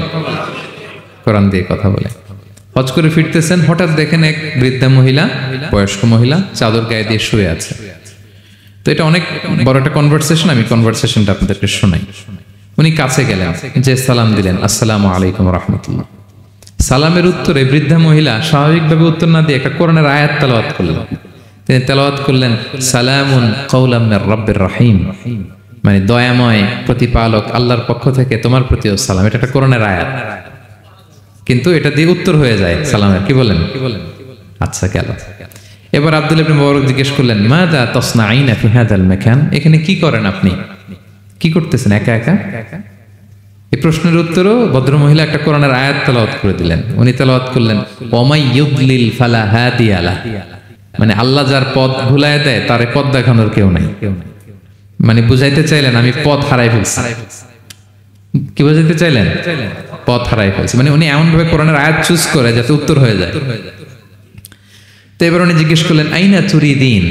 কোরআন দিয়ে কথা বলে। হজ করে ফিরতেছেন, হঠাৎ দেখেন এক বৃদ্ধা মহিলা, বয়স্ক মহিলা, চাদর গায়ে দিয়ে শুয়ে আছে। তো এটা অনেক বড় একটা কনভারসেশন, আমি কনভারসেশনটা আপনাদেরকে শোনাই। উনি কাছে গেলেন, যে সালাম দিলেন, আসসালামু আলাইকুম রাহমাতুল্লাহ। সালামের উত্তরে বৃদ্ধা মহিলা স্বাভাবিকভাবে উত্তর না দিয়ে একটা কোরআনের আয়াত তেলাওয়াত করলেন। তিনি তেলাওয়াত করলেন, সালামুন কাওলাম মির রাব্বির রহিম, মানে দয়াময় প্রতিপালক আল্লাহর পক্ষ থেকে তোমার প্রতিও সালাম। এটা একটা কোরআনের আয়াত, কিন্তু এটা দিয়ে উত্তর হয়ে যায় সালামের। কি বলেন? আচ্ছা, গেল। এবার আব্দুল্লাহ ইবনে মুবারক জিজ্ঞেস করলেন, মাযা তাসনাঈনা ফি হাযাল মাকান, এখানে কি করেন আপনি? কি করতেছেন একা একা? এই প্রশ্নের উত্তরও ভদ্রমহিলা একটা কোরআনের আয়াত তেলাওয়াত করে দিলেন। উনি তেলাওয়াত করলেন, ওয়ামাই ইউদলিল ফালা হাদিয়া লাহ, মানে আল্লাহ যার পথ ভুলায় দেয় তারে পথ দেখানোর কেউ নাই। মানে বুঝাইতে চাইলেন আমি পথ হারাই ফেলছি। কি বুঝাইতে চাইলেন? পথ হারাই ফেলছি, মানে উনি এমন ভাবে কোরআনের আয়াত চুজ করে যাতে উত্তর হয়ে যায়। তো এবার উনি জিজ্ঞেস করলেন, আইনা তুরিদিন,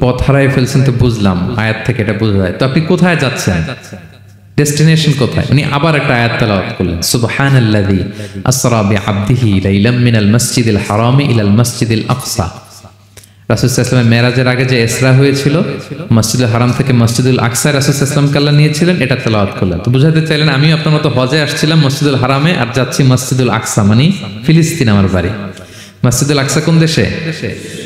পথ হারাই ফেলছেন তো বুঝলাম, আয়াত থেকে এটা বোঝা যায়, তো আপনি কোথায় যাচ্ছেন? ডেস্টিনেশন কোথায়? উনি আবার একটা আয়াত তেলাওয়াত করলেন, সুবহানাল্লাযী আসরা বিআবদিহি লাইলাম মিনাল মাসজিদিল হারামি ইলাল মাসজিদিল আকসা। রাসূল সাল্লাল্লাহু আলাইহি ওয়াসাল্লাম মেরাজের আগে যে ইসরা হয়েছিল, মসজিদুল হারাম থেকে মসজিদুল আকসায় রাসূল সাল্লাল্লাহু আলাইহি ওয়াসাল্লাম আল্লাহ নিয়েছিলেন, এটা তেলাওয়াত করলেন। তো বুঝাতে চাইলেন আমি আপনার মতো হজে আসছিলাম মসজিদুল হারামে, আর যাচ্ছি মসজিদুল আকসা, মানে ফিলিস্তিন আমার বাড়ি। মসজিদুল আকসা কোন দেশে?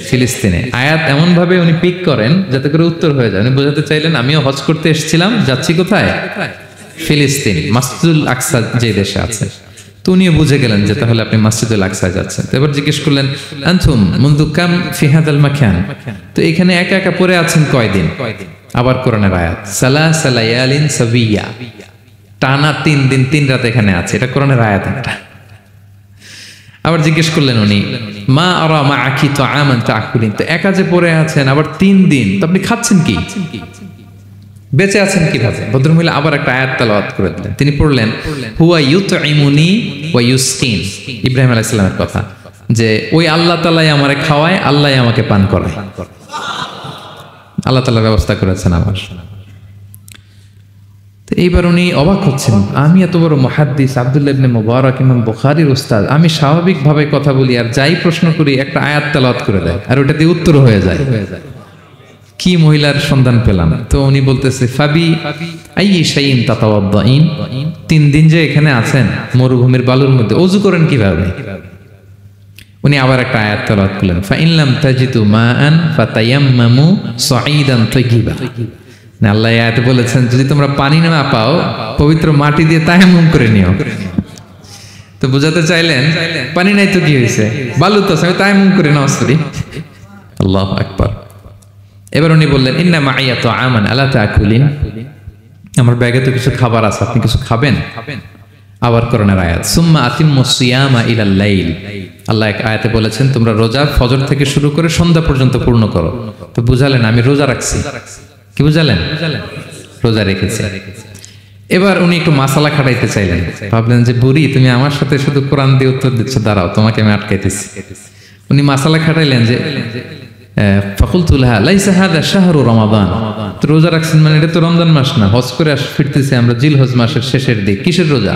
ফিলিস্তিনে। আয়াত এমন ভাবে উনি পিক করেন যাতে করে উত্তর হয়ে যায়। উনি বোঝাতে চাইলেন আমিও হজ করতে এসেছিলাম, যাচ্ছি কোথায়? ফিলিস্তিন, মসজিদুল আকসা যে দেশে আছে। তো উনিও বুঝে গেলেন যে তাহলে আপনি মসজিদুল আকসায় যাচ্ছেন। তো এবার জিজ্ঞেস করলেন, আনতুম মুনযু কাম ফি হাযাল মাকান, তো এখানে একা একা পড়ে আছেন কয়দিন? আবার কোরআনের আয়াত, সালাসা লায়ালিন সাবিয়া, টানা 3 দিন 3 রাত এখানে আছে। এটা কোরআনের আয়াত একটা। আবার জিজ্ঞেস করলেন উনি, মা আরা মাআকি তাআমান তাআকুলিন, তো একা যে পড়ে আছেন আবার 3 দিন, তো আপনি খাচ্ছেন কি? বেঁচে আছেন কিভাবে? ভদ্রমহিলা আবার একটা আয়াত তেলাওয়াত করে দিলেন। তিনি পড়লেন, হুয়া ইউতঈমুনি ওয়া ইউসকিন, ইব্রাহিম আলাইহিস সালামের কথা, যে ওই আল্লাহ তাআলাই আমারে খাওয়ায়, আল্লাহই আমাকে পান করায়। আল্লাহ তাআলা ব্যবস্থা করেছেন আমার। তো এইবার উনি অবাক হচ্ছেন, আমি এত বড় মুহাদ্দিস আব্দুল্লাহ ইবনে মুবারক, ইমাম বুখারীর উস্তাদ, আমি স্বাভাবিকভাবে কথা বলি আর যাই প্রশ্ন করি একটা আয়াত তেলাওয়াত করে দেয় আর ওটা দিয়ে উত্তর হয়ে যায়। কি মহিলার সন্ধান পেলাম? তো উনি বলতেছে, ফাবি আইয়ি শাইইন তাতাওয়াদ্দাইন, 3 দিন যে এখানে আছেন মরুভূমির বালুর মধ্যে, ওযু করেন কিভাবে? উনি আবার একটা আয়াত তেলাওয়াত করলেন, ফা ইন লাম তাজিদু মাআন ফাতায়াম্মামু সাঈদান তাইয়িবা। না, আল্লাহ আয়াতে বলেছেন যদি তোমরা পানি না পাও পবিত্র মাটি দিয়ে তায়াম্মুম করে নিও। তো বুঝাতে চাইলেন পানি নাই তো কি হয়েছে, বালু তো আছে, তায়াম্মুম করে নাও। আল্লাহু আকবার। এবার উনি বললেন, ইন্না মাইয়া তাআমান আলা তাকুলিন, আমার ব্যাগে তো কিছু খাবার আছে, আপনি কিছু খাবেন? আবার কোরআনের আয়াত, সুম্মা আতিম্মুস সিয়ামা ইলাল লাইল, আল্লাহ এক আয়াতে বলেছেন তোমরা রোজা ফজর থেকে শুরু করে সন্ধ্যা পর্যন্ত পূর্ণ করো। তো বুঝালেন আমি রোজা রাখছি। কি বুঝালেন? রোজা রেখেছি। এবার উনি একটু মাসালা খাটাইতে চাইলেন, ভাবলেন যে বুড়ি তুমি আমার সাথে শুধু কোরআন দিয়ে উত্তর দিচ্ছ, দাঁড়াও তোমাকে আমি আটকাইতেছি। উনি মাসালা খাটাইলেন যে ফাকুলতু লাহা লাইসা হাযা শাহরু রমাদান, তো রোজা রাখছেন মানে এটা তো রমজান মাস না, হজ করে ফিরতেছি আমরা জিলহজ মাসের শেষের দিক, কিসের রোজা?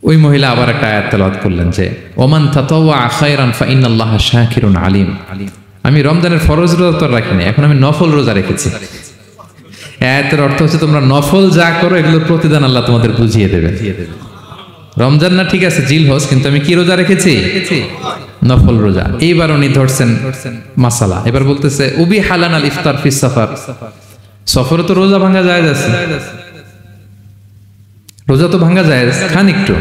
ওই মহিলা আবার একটা আয়াত তেলাওয়াত করলেন যে ওমান তাতাওয়া খায়রান ফা ইন্নাল্লাহা শাকিরুন আলিম, আমি রমজানের ফরজ রোজা তো রাখিনি, এখন আমি নফল রোজা রেখেছি। আয়াতের অর্থ হচ্ছে তোমরা নফল যা করো এগুলোর প্রতিদান আল্লাহ তোমাদের বুঝিয়ে দেবে। রমজান না ঠিক আছে জিলহজ, কিন্তু আমি কি রোজা রেখেছি? নফল রোজা। এইবার উনি ধরছেন মাসালা, এবার বলতেছে উবি হালান আল ইফতার ফিস সাফার, সফরে তো রোজা ভাঙা যায় আছে, রোজা তো ভাঙা যায়, খান একটু।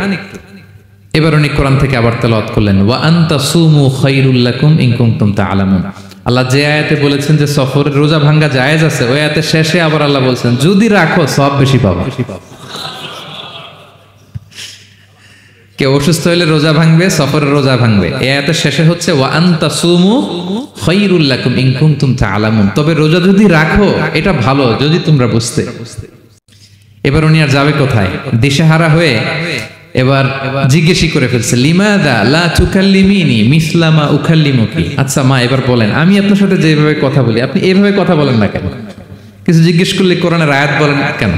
এবার উনি কোরআন থেকে আবার তেলাওয়াত করলেন, ওয়া আনতা সুমু খায়রুল লাকুম ইন কুনতুম তা'লামুন। আল্লাহ যে আয়াতে বলেছেন যে সফরের রোজা ভাঙ্গা জায়েজ আছে, ওই আয়াতের শেষে আবার আল্লাহ বলছেন যদি রাখো সব বেশি পাবা। কেউ অসুস্থ হলে রোজা ভাঙবে, সফরের রোজা ভাঙবে। এই আয়াতের শেষে হচ্ছে ওয়া আনতা সুমু খায়রুল লাকুম ইন কুনতুম তা'লামুন, তবে রোজা যদি রাখো এটা ভালো যদি তোমরা বুঝতে। এবার উনি আর যাবে কোথায়, দিশেহারা হয়ে এবার জিজ্ঞেসই করে ফেলছে, লিমাদা লা তুকাল্লিমিনি মিসলা মা উকাল্লিমুকি। আচ্ছা মা, এবার বলেন আমি আপনার সাথে যেভাবে কথা বলি আপনি এইভাবে কথা বলেন না কেন? কিছু জিজ্ঞেস করলে কোরআনের আয়াত বলেন কেন?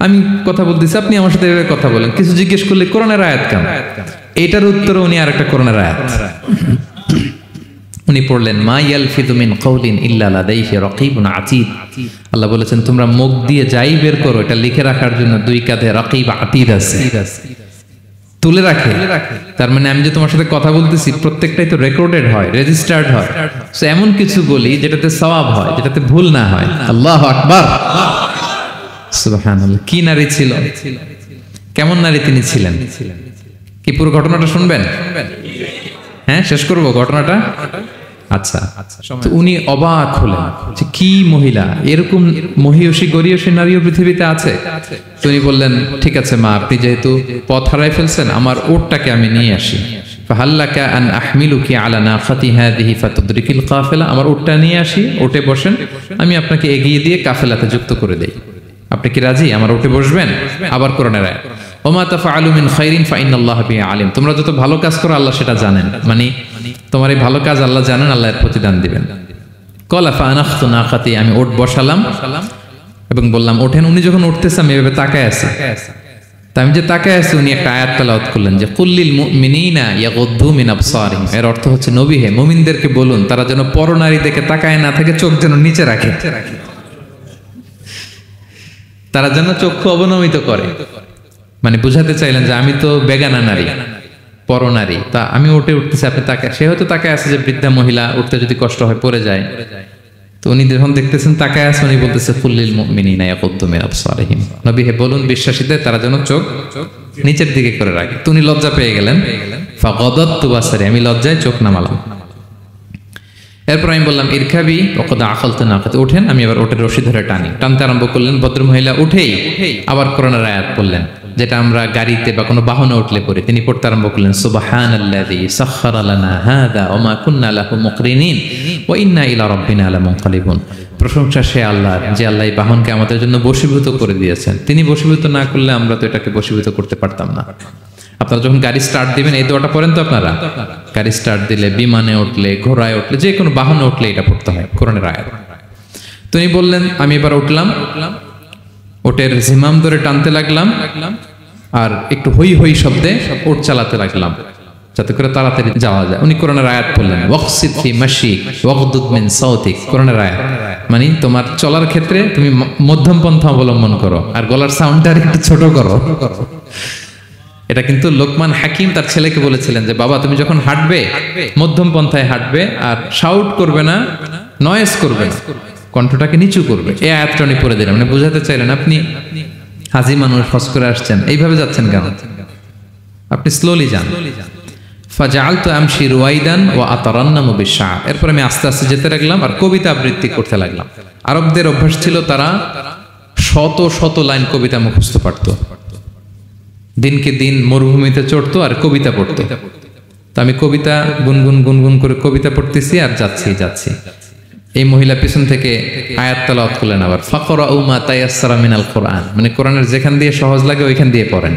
আমি কথা বলতেছি আপনি আমার সাথে এভাবে কথা বলেন, কিছু জিজ্ঞেস করলে কোরআনের আয়াত কেন? এইটার উত্তরে উনি আরেকটা কোরআনের আয়াত উনি পড়লেন, মা ইয়ালফিযু মিন কাওলিন ইল্লা লাদাইহি রাকীবুন আতীদ। আল্লাহ বলেছেন তোমরা মুখ দিয়ে যাই বের করো এটা লিখে রাখার জন্য দুই কাঁধে রাকীব আতীদ আছে, তুলে রাখে। তার মানে আমি যে তোমার সাথে কথা বলতেছি প্রত্যেকটাই তো রেকর্ডেড হয়, রেজিস্টার্ড হয়। সো এমন কিছু বলি যেটাতে সওয়াব হয়, যেটাতে ভুল না হয়। আল্লাহু আকবার, সুবহানাল্লাহ। কি নারী ছিল, কেমন নারী তিনি ছিলেন? কি পুরো ঘটনাটা শুনবেন? হ্যাঁ, শেষ করবো ঘটনাটা। আচ্ছা, তো উনি অবাক হলেন যে কি মহিলা, এরকম মহিয়সী গরিয়সী নারীও পৃথিবীতে আছে। তো উনি বললেন ঠিক আছে মা, আপনি যেহেতু পথ হারাই ফেলছেন আমার উটটাকে আমি নিয়ে আসি। ফাহাল্লাকা আন আহমিলুকি আলা নাখাতি হাযিহি ফাতুদরিকিল কাফিলা, আমার উটটা নিয়ে আসি, উটে বসেন, আমি আপনাকে এগিয়ে দিয়ে কাফেলাতে যুক্ত করে দেই। আপনি কি রাজি আমার উটে বসবেন? আবার কোরআনের আয়াত, ওমা তাফআলু মিন খাইরিন ফাইন্নাল্লাহা বিহি আলিম। তোমরা যত ভালো কাজ করো আল্লাহ সেটা জানেন, মানে তোমার এই ভালো কাজ আল্লাহ জানেন, আল্লাহ এর প্রতিদান দিবেন। ক্বালা ফাআনাখতু নাকাতি, আমি উট বসালাম এবং বললাম ওঠেন। উনি যখন উঠতেছে আমি এভাবে তাকায় আছি, তা আমি যে তাকায় আছি উনি একটা আয়াত তেলাওয়াত করলেন যে কুল্লিল মুমিনিনা ইয়াগুদ্দু মিন আবসারিহিম। এর অর্থ হচ্ছে নবী হে মুমিনদেরকে বলুন তারা যেন পরনারী দেখে তাকায় না থাকে, চোখ যেন নিচে রাখে, তারা যেন চক্ষু অবনমিত করে। মানে বুঝাতে চাইলেন যে আমি তো বেগানা নারী, পরনারী, তা আমি উঠে উঠতেছি আপনি তাকায়। সে হয়তো তাকায় আছে যে বৃদ্ধা মহিলা উঠতে যদি কষ্ট হয় পড়ে যায়, তো উনি যখন দেখতেছেন তাকায় আছে উনি বলতেছে কুল্লিল মুমিনিনা ইয়াগুদ্দু মিন আবসারিহিম, নবী হে বলুন বিশ্বাসীদের তারা যেন চোখ নিচের দিকে করে রাখে। তো উনি লজ্জা পেয়ে গেলেন, ফাগাদাতু বাসারি, আমি লজ্জায় চোখ নামালাম। এরপর আমি বললাম ইরকাবি ওয়াকাদ আখালতু নাকাতি, ওঠেন। আমি আবার ওটের রশি ধরে টানতে আরম্ভ করলেন। ভদ্রমহিলা উঠেই আবার কোরআনের আয়াত পড়লেন, যেটা আমরা গাড়িতে বা কোনো বাহনে উঠলে পড়ি। তিনি পড়তে আরম্ভ করলেন সুবহানাল্লাযী সাখখারা লানা হাযা ওয়া মা কুন্না লাহু মুকরিনিন ওয়া ইন্না ইলা রাব্বিনা লামুনকালিবুন। প্রশংসা সে আল্লাহর যে আল্লাহ এই বাহনকে আমাদের জন্য বশীভূত করে দিয়েছেন। তিনি বশীভূত না করলে আমরা তো এটাকে বশীভূত করতে পারতাম না। আপনারা যখন গাড়ি স্টার্ট দিবেন এই দোয়াটা পড়েন তো আপনারা? গাড়ি স্টার্ট দিলে, বিমানে উঠলে, ঘোড়ায় উঠলে, যে কোনো বাহনে উঠলে এটা পড়তে হয়, কোরআনের আয়াত। তিনি বললেন আমি এবার উঠলাম, ওটের জিমাম ধরে টানতে লাগলাম আর একটু হই হই শব্দে ওট চালাতে লাগলাম যাতে করে তাড়াতাড়ি যাওয়া যায়। উনি কোরআনের আয়াত বললেন ওয়াকসিদ ফি মাশিক ওয়াগদুদ মিন সাউতিক, কোরআনের আয়াত। মানে তোমার চলার ক্ষেত্রে তুমি মধ্যম পন্থা অবলম্বন করো আর গলার সাউন্ডটা একটু ছোট করো। এটা কিন্তু লোকমান হাকিম তার ছেলেকে বলেছিলেন যে বাবা তুমি যখন হাঁটবে মধ্যম পন্থায় হাঁটবে আর শাউট করবে না, নয়েজ করবে না, কণ্ঠটাকে নিচু করবে। এই আয়াতটা উনি পড়ে দিলেন। মানে বুঝাতে চাইলেন আপনি হাজি মানুষ, হজ করে আসছেন, এইভাবে যাচ্ছেন কেন? আপনি স্লোলি যান। ফাজাআলতু আমশি রুয়াইদান ওয়া আতারান্নামু বিশ-শা'র। এরপর আমি আস্তে আস্তে যেতে লাগলাম আর কবিতা আবৃত্তি করতে লাগলাম। আরবদের অভ্যাস ছিল তারা শত শত লাইন কবিতা মুখস্থ পারত। দিনকে দিন মরুভূমিতে চড়তো আর কবিতা পড়তো। তো আমি কবিতা গুনগুন করে কবিতা পড়তেছি আর যাচ্ছি। এই মহিলা পিছন থেকে আয়াত তেলাওয়াত করলেন আবার, ফাকরাউ মা তায়াসসারা মিনাল কোরআন। মানে কোরআনের যেখান দিয়ে সহজ লাগে ওইখান দিয়ে পড়েন।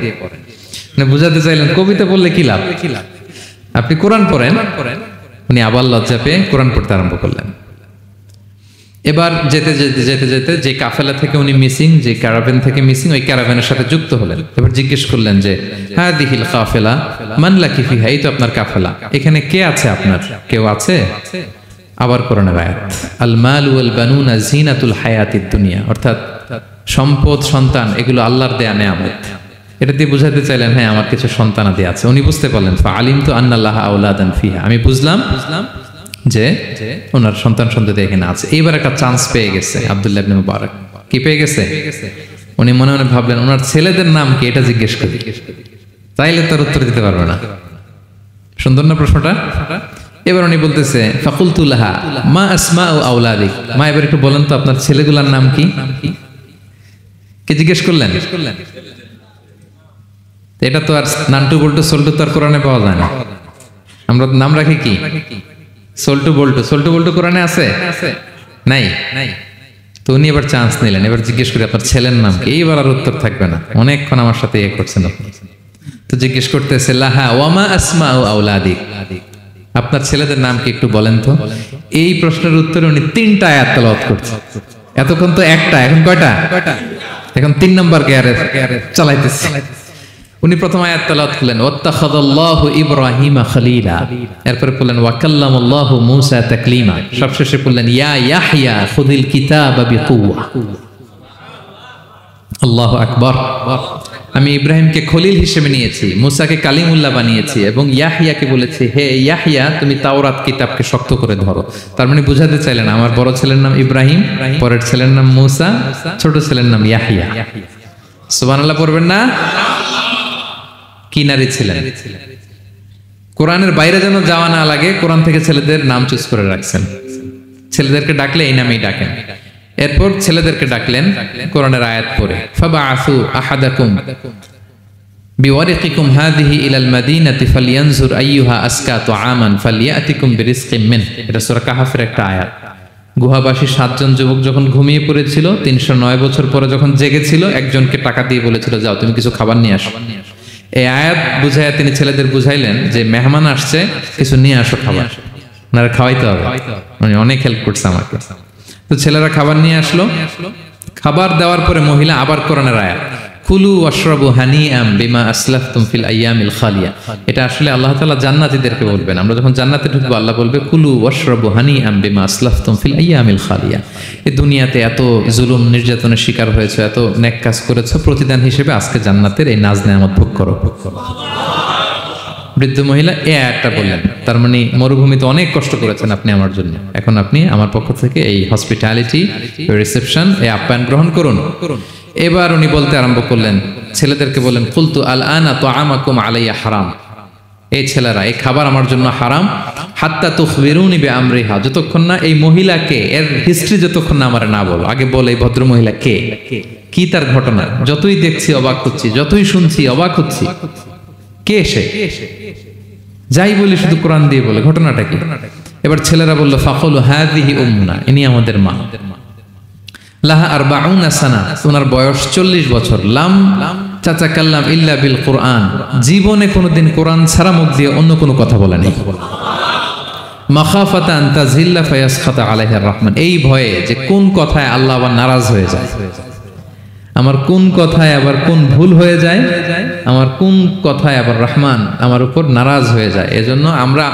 মানে বুঝাতে চাইলেন কবিতা পড়লে কি লাভ, আপনি কোরআন পড়েন। উনি আবার লজ্জা পেয়ে কোরআন পড়তে আরম্ভ করলেন। এবার যেতে যে কাফেলা থেকে উনি মিসিং, যে ক্যারাভেন থেকে মিসিং, ওই ক্যারাভেনের সাথে যুক্ত হলেন। এবার জিজ্ঞেস করলেন যে হাদিহিল কাফেলা মান লাকি ফিহা, এই তো আপনার কাফেলা, এখানে কে আছে আপনার, কেউ আছে? আবার কোরআনের আয়াত, আল মাল ওয়াল বানুনা জিনাতুল হায়াতিদ দুনিয়া, অর্থাৎ সম্পদ সন্তান এগুলো আল্লাহর দেয়া নেয়ামত। এটা দিয়ে বুঝাতে চাইলেন হ্যাঁ আমার কিছু সন্তানাদি আছে। উনি বুঝতে পারলেন ফাআলিমতু আন্নাল্লাহা আওলাদান ফিহা, আমি বুঝলাম যে ওনার সন্তান সন্ততি এখানে আছে। এইবার একটা চান্স পেয়ে গেছে আব্দুল্লাহ ইবনে মুবারক। কি পেয়ে গেছে? উনি মনে মনে ভাবলেন ওনার ছেলেদের নাম কি এটা জিজ্ঞেস করি। চাইলে তার উত্তর দিতে পারবে না। সুন্দর না প্রশ্নটা? এবার উনি বলতেছে ফাকুলতু লাহা মা আসমাউ আওলাদিক, মা এবার একটু বলেন তো আপনার ছেলেগুলোর নাম কি? কে জিজ্ঞেস করলেন? এটা তো আর নান্টু বল্টু সল্টু তো আর কোরআনে পাওয়া যায় না। আমরা নাম রাখি কি? সল্টু বল্টু। সল্টু বল্টু কোরআনে আছে? নাই। তো উনি এবার চান্স নিলেন, এবার জিজ্ঞেস করি আপনার ছেলের নাম কি? এইবার আর উত্তর থাকবে না, অনেকক্ষণ আমার সাথে ইয়ে করছেন আপনি। তো জিজ্ঞেস করতেছে লাহা ওয়ামা আসমাউ আওলাদিক, আপনার ছেলেদের নাম কি একটু বলেন তো। এই প্রশ্নের উত্তরে উনি 3টা আয়াত তেলাওয়াত করছেন। এতক্ষণ তো একটা, এখন কয়টা? এখন 3 নম্বর গিয়ারে চালাইতেছে। উনি প্রথম আয়াত তেলাওয়াত করলেন ওয়াত্তাখাযাল্লাহু ইব্রাহিমা খলিলা, এরপরে বললেন ওয়া কাল্লামাল্লাহু মূসা তাকলিমা, সবশেষে বললেন ইয়া ইয়াহইয়া খুযিল কিতাবা বিকুওয়া। আল্লাহু আকবার। আমি ইব্রাহিমকে খলিল হিসেবে নিয়েছি, মুসাকে কালিমুল্লাহ বানিয়েছি, এবং ইয়াহইয়াকে বলেছি হে ইয়াহইয়া তুমি তাওরাত কিতাবকে শক্ত করে ধরো। তার মানে বুঝাতে চাইলেন আমার বড় ছেলের নাম ইব্রাহিম, পরের ছেলের নাম মুসা, ছোট ছেলের নাম ইয়াহইয়া। সুবহানাল্লাহ পড়বেন না? কি নারী ছিলেন! কোরআনের বাইরে যেন যাওয়া না লাগে, কোরআন থেকে ছেলেদের নাম চুজ করে রাখছেন। ছেলেদেরকে ডাকলে এই নামেই ডাকেন। এরপর ছেলেদেরকে ডাকলেন কোরআনের আয়াত পড়ে ফাবাআসু আহাদাকুম বিওয়ারিকিকুম হাযিহি ইলাল মাদিনাতি ফালইয়ানজুর আইয়ুহা আসকা তুআমান ফালইয়াতিকুম বিরিজকিম মিন। এটা সূরা কাহফের একটা আয়াত। গুহাবাসী 7 জন যুবক যখন ঘুমিয়ে পড়েছিল, 309 বছর পরে যখন জেগেছিল, একজনকে টাকা দিয়ে বলেছিল যাও তুমি কিছু খাবার নিয়ে আসো। এই আয়াত বুঝাইয়া তিনি ছেলেদের বুঝাইলেন যে মেহমান আসছে, কিছু নিয়ে আসো খাবার, ওনারা খাওয়াইতে হবে। মানে অনেক হেল্প করছে আমাকে। তো ছেলেরা খাবার নিয়ে আসলো। খাবার দেওয়ার পরে মহিলা আবার কোরআনের আয়াত কুলু ওয়াশরাবু হানিআম বিমা আসলাফতুম ফিল আইয়ামিল খালিয়া। এটা আসলে আল্লাহ তাআলা জান্নাতীদেরকে বলবেন। আমরা যখন জান্নাতে ঢুকবো আল্লাহ বলবে কুলু ওয়াশরাবু হানিআম বিমা আসলাফতুম ফিল আইয়ামিল খালিয়া। এই দুনিয়াতে এত জুলুম নির্যাতনের শিকার হয়েছে, এত নেক কাজ করেছো, প্রতিদান হিসেবে আজকে জান্নাতের এই নাজ নেয়ামত ভোগ করো। বৃদ্ধ মহিলা এই আয়াতটা বললেন, তার মানে মরুভূমিতে অনেক কষ্ট করেছেন আপনি আমার জন্য, এখন আপনি আমার পক্ষ থেকে এই হসপিটালিটি, রিসেপশন, এই আপ্যায়ন গ্রহণ করুন। এবার উনি বলতে আরম্ভ করলেন, ছেলেদেরকে বললেন কুলতু আল আনা তুআমাকুম আলাইয়া হারাম। এই ছেলেরা, এই খাবার আমার জন্য হারাম। হাত্তা তুখবিরুনি বিআমরিহা, যতক্ষণ না এই মহিলাকে, এর হিস্ট্রি যতক্ষণ না আমার না বলো। আগে বলে এই ভদ্র মহিলা কে, কি তার ঘটনা। যতই দেখছি অবাক হচ্ছি, যতই শুনছি অবাক হচ্ছি। কে সে? যাই বলি শুধু কোরআন দিয়ে বলে, ঘটনাটা কি? এবার ছেলেরা বলল ফাকুলু হাযিহি উম্মুনা, ইনি আমাদের মা। লাহা আরবাউনা সানা, ওনার বয়স 40 বছর। লাম তাতাকাল্লাম ইল্লা বিল কুরআন, জীবনে কোনোদিন কোরআন ছাড়া মুখ দিয়ে অন্য কোনো কথা বলে নাই। মাখাফাতা আন তাযিল্লা ফায়াসখাতা আলাইহা রহমান, এই ভয়ে যে কোন কথায় আল্লাহ আবার নারাজ হয়ে যায়, আমার কোন কথায় আবার কোন ভুল হয়ে যায়, আমার কোন কথায় আবার রহমান আমার উপর নারাজ হয়ে যায়। এজন্য আমরা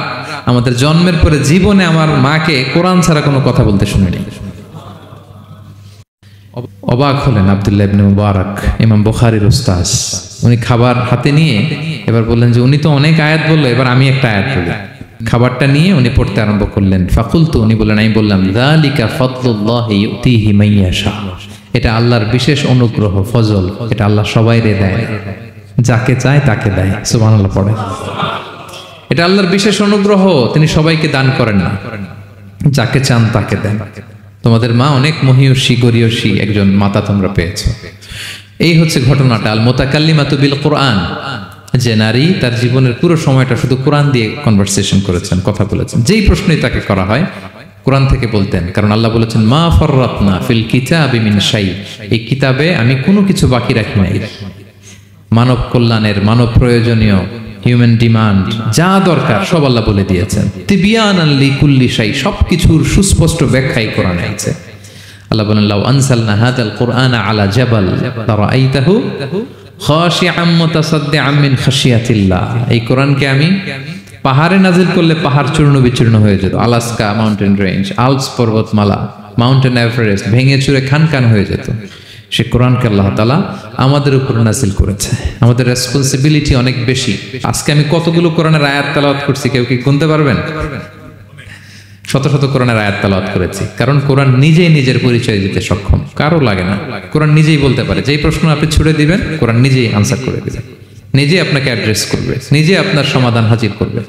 আমাদের জন্মের পরে জীবনে আমার মাকে কোরআন ছাড়া কোনো কথা বলতে শুনিনি। অবাক হলেন আব্দুল্লাহ ইবনে মুবারক, ইমাম বুখারীর উস্তাদ। উনি খাবার হাতে নিয়ে এবার বললেন যে উনি তো অনেক আয়াত বললো, এবার আমি একটা আয়াত বলি। খাবারটা নিয়ে উনি পড়তে আরম্ভ করলেন। ফাকুলতু, উনি বললেন, আমি বললাম যালিকা ফাদলুল্লাহি ইউতিহি মান ইয়াশা, এটা আল্লাহর বিশেষ অনুগ্রহ, ফজল। এটা আল্লাহ সবাইরে দেয়, যাকে চায় তাকে দেয়। সুবহানাল্লাহ পড়ে। এটা আল্লাহর বিশেষ অনুগ্রহ, তিনি সবাইকে দান করেন না, যাকে চান তাকে দেন। তোমাদের মা অনেক মহিয়সী গরিয়সী একজন মাতা তোমরা পেয়েছো। এই হচ্ছে ঘটনাটা। আল মুতাকাল্লিমাতু বিল কুরআন, যে নারী তার জীবনের পুরো সময়টা শুধু কোরআন দিয়ে কনভারসেশন করেছেন, কথা বলেছেন। যেই প্রশ্নই তাকে করা হয় কোরআন থেকে বলতেন, কারণ আল্লাহ বলেছেন মা ফাররাতনা ফিল কিতাবি মিন শাই, এই কিতাবে আমি কোনো কিছু বাকি রাখি নাই। মানব কল্যাণের, মানব প্রয়োজনীয়, হিউম্যান ডিমান্ড যা দরকার সব আল্লাহ বলে দিয়েছেন। তিবিয়ানান লিকুল্লি শাই, সবকিছুর সুস্পষ্ট ব্যাখ্যাই কোরআনে আছে। আল্লাহ বলেন লাউ আনসালনা হাযাল কুরআনা আলা জাবাল লারাআইতাহু খাশিআম মুতাসাদ্দিআম মিন খাশিয়াতিল্লাহ, এই কোরআনকে আমি পাহাড়ে নাজিল করলে পাহাড় চূর্ণ বিচূর্ণ হয়ে যেত। আলাস্কা মাউন্টেন রেঞ্জ, আল্পস পর্বতমালা, মাউন্টেন এভারেস্ট ভেঙে চুরে খান খান হয়ে যেত। সে কোরআনকে আল্লাহ তাআলা আমাদের উপর নাজিল করেছে। আমাদের রেসপন্সিবিলিটি অনেক বেশি। আজকে আমি কতগুলো কোরআনের আয়াত তেলাওয়াত করছি, কেউ কি গুনতে পারবেন? শত শত কোরআনের আয়াত তেলাওয়াত করেছি, কারণ কোরআন নিজেই নিজের পরিচয় দিতে সক্ষম, কারো লাগে না। কোরআন নিজেই বলতে পারে, যেই প্রশ্ন আপনি ছুড়ে দিবেন কোরআন নিজেই আনসার করে দিবে। নিজে আপনাকে অ্যাড্রেস করবে, নিজে আপনার সমাধান হাজির করবে।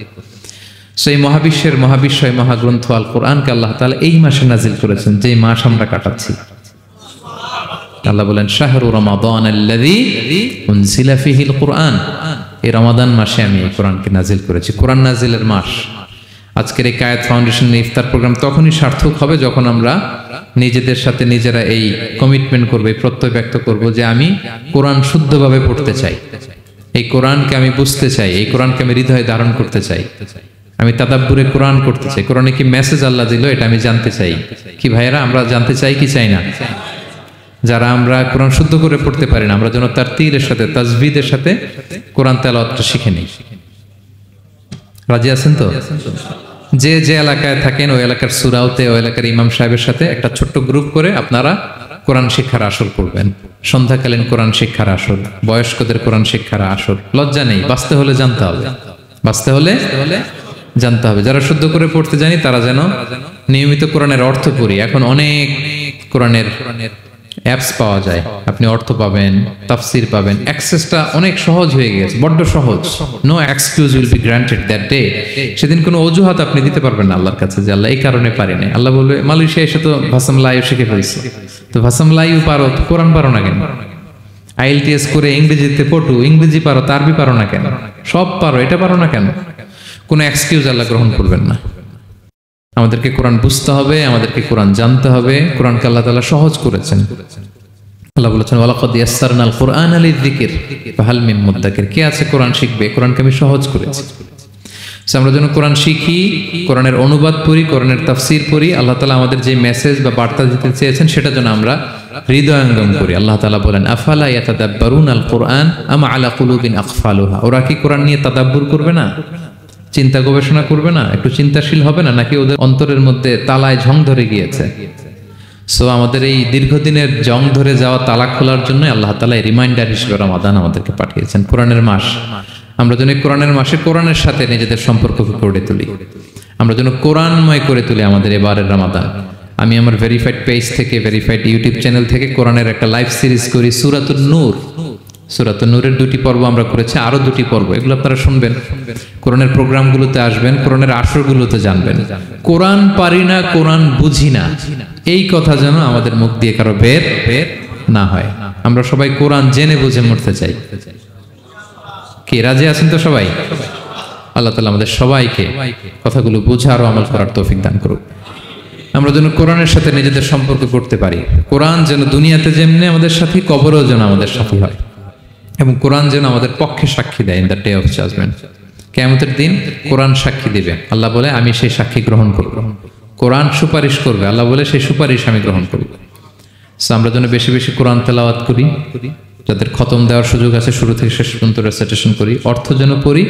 সেই মহাবিশ্বের মহাবিশ্বয় মহাগ্রন্থ আল কোরআনকে আল্লাহ তাআলা এই মাসে নাজিল করেছেন, যে মাস আমরা কাটাচ্ছি। আল্লাহ বলেন শাহরু রমাদান আল্লাযী উনজিলা ফীহিল কুরআন, এই রমাদান মাসে আমি এই কোরআনকে নাজিল করেছি। কোরআন নাজিলের মাস। আজকের এই কায়েত ফাউন্ডেশনের ইফতার প্রোগ্রাম তখনই সার্থক হবে যখন আমরা নিজেদের সাথে নিজেরা এই কমিটমেন্ট করবো, এই প্রত্যয় ব্যক্ত করবো যে আমি কোরআন শুদ্ধভাবে পড়তে চাই, এই কোরআনকে আমি বুঝতে চাই, এই কোরআনকে আমি হৃদয়ে ধারণ করতে চাই, আমি তাদাব্বুরে কোরআন করতে চাই। কোরআনে কি মেসেজ আল্লাহ দিল এটা আমি জানতে চাই। কি ভাইয়েরা, আমরা জানতে চাই কি চাই না? যারা আমরা কোরআন শুদ্ধ করে পড়তে পারি না, আমরা যেন তার তীরের সাথে তাজবিদের সাথে কোরআন তেলাওয়াতটা শিখে নিই। রাজি আছেন তো? যে যে এলাকায় থাকেন ওই এলাকার সুরাউতে ওই এলাকার ইমাম সাহেবের সাথে একটা ছোট্ট গ্রুপ করে আপনারা কোরআন শিক্ষার আসর করবেন। সন্ধ্যাকালীন কোরআন শিক্ষার আসর, বয়স্কদের কোরআন শিক্ষার আসর। লজ্জা নেই, বাঁচতে হলে জানতে হবে, বাঁচতে হলে জানতে হবে। যারা শুদ্ধ করে পড়তে জানি তারা যেন নিয়মিত কোরআনের অর্থ পড়ি। এখন অনেক কোরআনের অ্যাপস পাওয়া যায়, আপনি অর্থ পাবেন, তাফসির পাবেন, অ্যাক্সেসটা অনেক সহজ হয়ে গেছে, বড্ড সহজ। No excuse will be granted that day. সেদিন কোনো অজুহাত আপনি দিতে পারবেন না আল্লাহর কাছে যে আল্লাহ এই কারণে পারি না। আল্লাহ বলবে মালয়েশিয়া এসে তো ভাসাম লাইও শিখে ফেলছে, তো ভাসাম লাইও পারো, কোরআন পারো না কেন? IELTS করে ইংরেজিতে পটু, ইংরেজি পারো, আরবি পারো না কেন? সব পারো, এটা পারো না কেন? কোনো এক্সকিউজ আল্লাহ গ্রহণ করবেন না। আমাদেরকে কোরআন বুঝতে হবে, আমাদেরকে কোরআন জানতে হবে। কোরআনকে আল্লাহ তাআলা সহজ করেছেন। আল্লাহ বলেছেন ওয়ালাকাদ ইয়াসসারনাল কুরআনা লিযিকর ফাহাল মিন মুদ্দাকির। কে আছে কোরআন শিখবে? কোরআনকে আমি সহজ করেছি। আমরা যেন কোরআন শিখি, কোরআনের অনুবাদ পড়ি, কোরআনের তাফসীর পড়ি। আল্লাহ তাআলা আমাদের যে মেসেজ বা বার্তা দিতে চেয়েছেন সেটা যেন আমরা হৃদয়ঙ্গম করি। আল্লাহ তাআলা বলেন আফালা ইয়াতাদাব্বারুনাল কুরআন আম আলা কুলুবিন আকফালুহা। ওরা কি কোরআন নিয়ে তাদাব্বুর করবে না, চিন্তা গবেষণা করবে না, একটু চিন্তাশীল হবে না? নাকি ওদের অন্তরের মধ্যে তালায় ঝং ধরে গিয়েছে? সো আমাদের এই দীর্ঘদিনের জং ধরে যাওয়া তালা খোলার জন্য আল্লাহ তাআলা রিমাইন্ডার হিসেবে রমাদান আমাদেরকে পাঠিয়েছেন, কোরআনের মাস। আমরা যেন কোরআনের মাসে কোরআনের সাথে নিজেদের সম্পর্ককে গড়ে তুলি, আমরা যেন কোরআনময় করে তুলি আমাদের এবারের রমাদান। আমি আমার ভেরিফাইড পেজ থেকে, ভেরিফাইড ইউটিউব চ্যানেল থেকে কোরআনের একটা লাইভ সিরিজ করি, সূরাতুন নূর। সূরাতুন নূরের 2টি পর্ব আমরা করেছি, আরো 2টি পর্ব, এগুলো আপনারা শুনবেন। কোরআনের প্রোগ্রামগুলোতে আসবেন, কোরআনের আসরগুলোতে জানবেন। কোরআন পারি না, কোরআন বুঝি না, এই কথা যেন আমাদের মুখ দিয়ে কারো বের না হয়। আমরা সবাই কোরআন জেনে বুঝে মরতে চাই। কি রাজি আছেন তো সবাই? আল্লাহ তাআলা আমাদের সবাইকে কথাগুলো বোঝার ও আমল করার তৌফিক দান করুক। আমরা যেন কোরআনের সাথে নিজেদের সম্পর্ক করতে পারি। কোরআন যেন দুনিয়াতে যেমনি আমাদের সাথী, কবরেও যেন আমাদের সাথী হয়, এবং কোরআন যেন আমাদের পক্ষে সাক্ষী দেয় in the day of judgment. কিয়ামতের দিন কোরআন সাক্ষী দিবে। আল্লাহ বলে আমি সেই সাক্ষী গ্রহণ করব। কোরআন সুপারিশ করবে, আল্লাহ বলে সেই সুপারিশ আমি গ্রহণ করব। সো আমরা যেন বেশি বেশি কোরআন তেলাওয়াত করি, যাদের খতম দেওয়ার সুযোগ আছে শুরু থেকে শেষ পর্যন্ত রেসাইটেশন করি, অর্থ যেন পড়ি,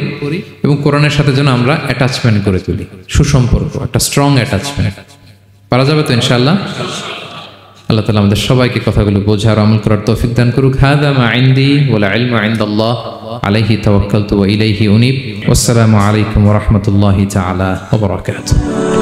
এবং কোরআনের সাথে যেন আমরা অ্যাটাচমেন্ট করে তুলি, সুসম্পর্ক, একটা স্ট্রং অ্যাটাচমেন্ট। পারা যাবে তো ইনশাআল্লাহ? আল্লাহ তাআলা আমাদের সবাইকে কথাগুলো বোঝার আমল করার তৌফিক দান করুক। হাযা মা ইনদি ওয়াল ইলমু ইনদাল্লাহ আলাইহি তাওয়াক্কালতু ওয়া ইলাইহি উনীব। ওয়াসসালামু আলাইকুম ওয়া রাহমাতুল্লাহি তাআলা ওয়া বারাকাতুহু।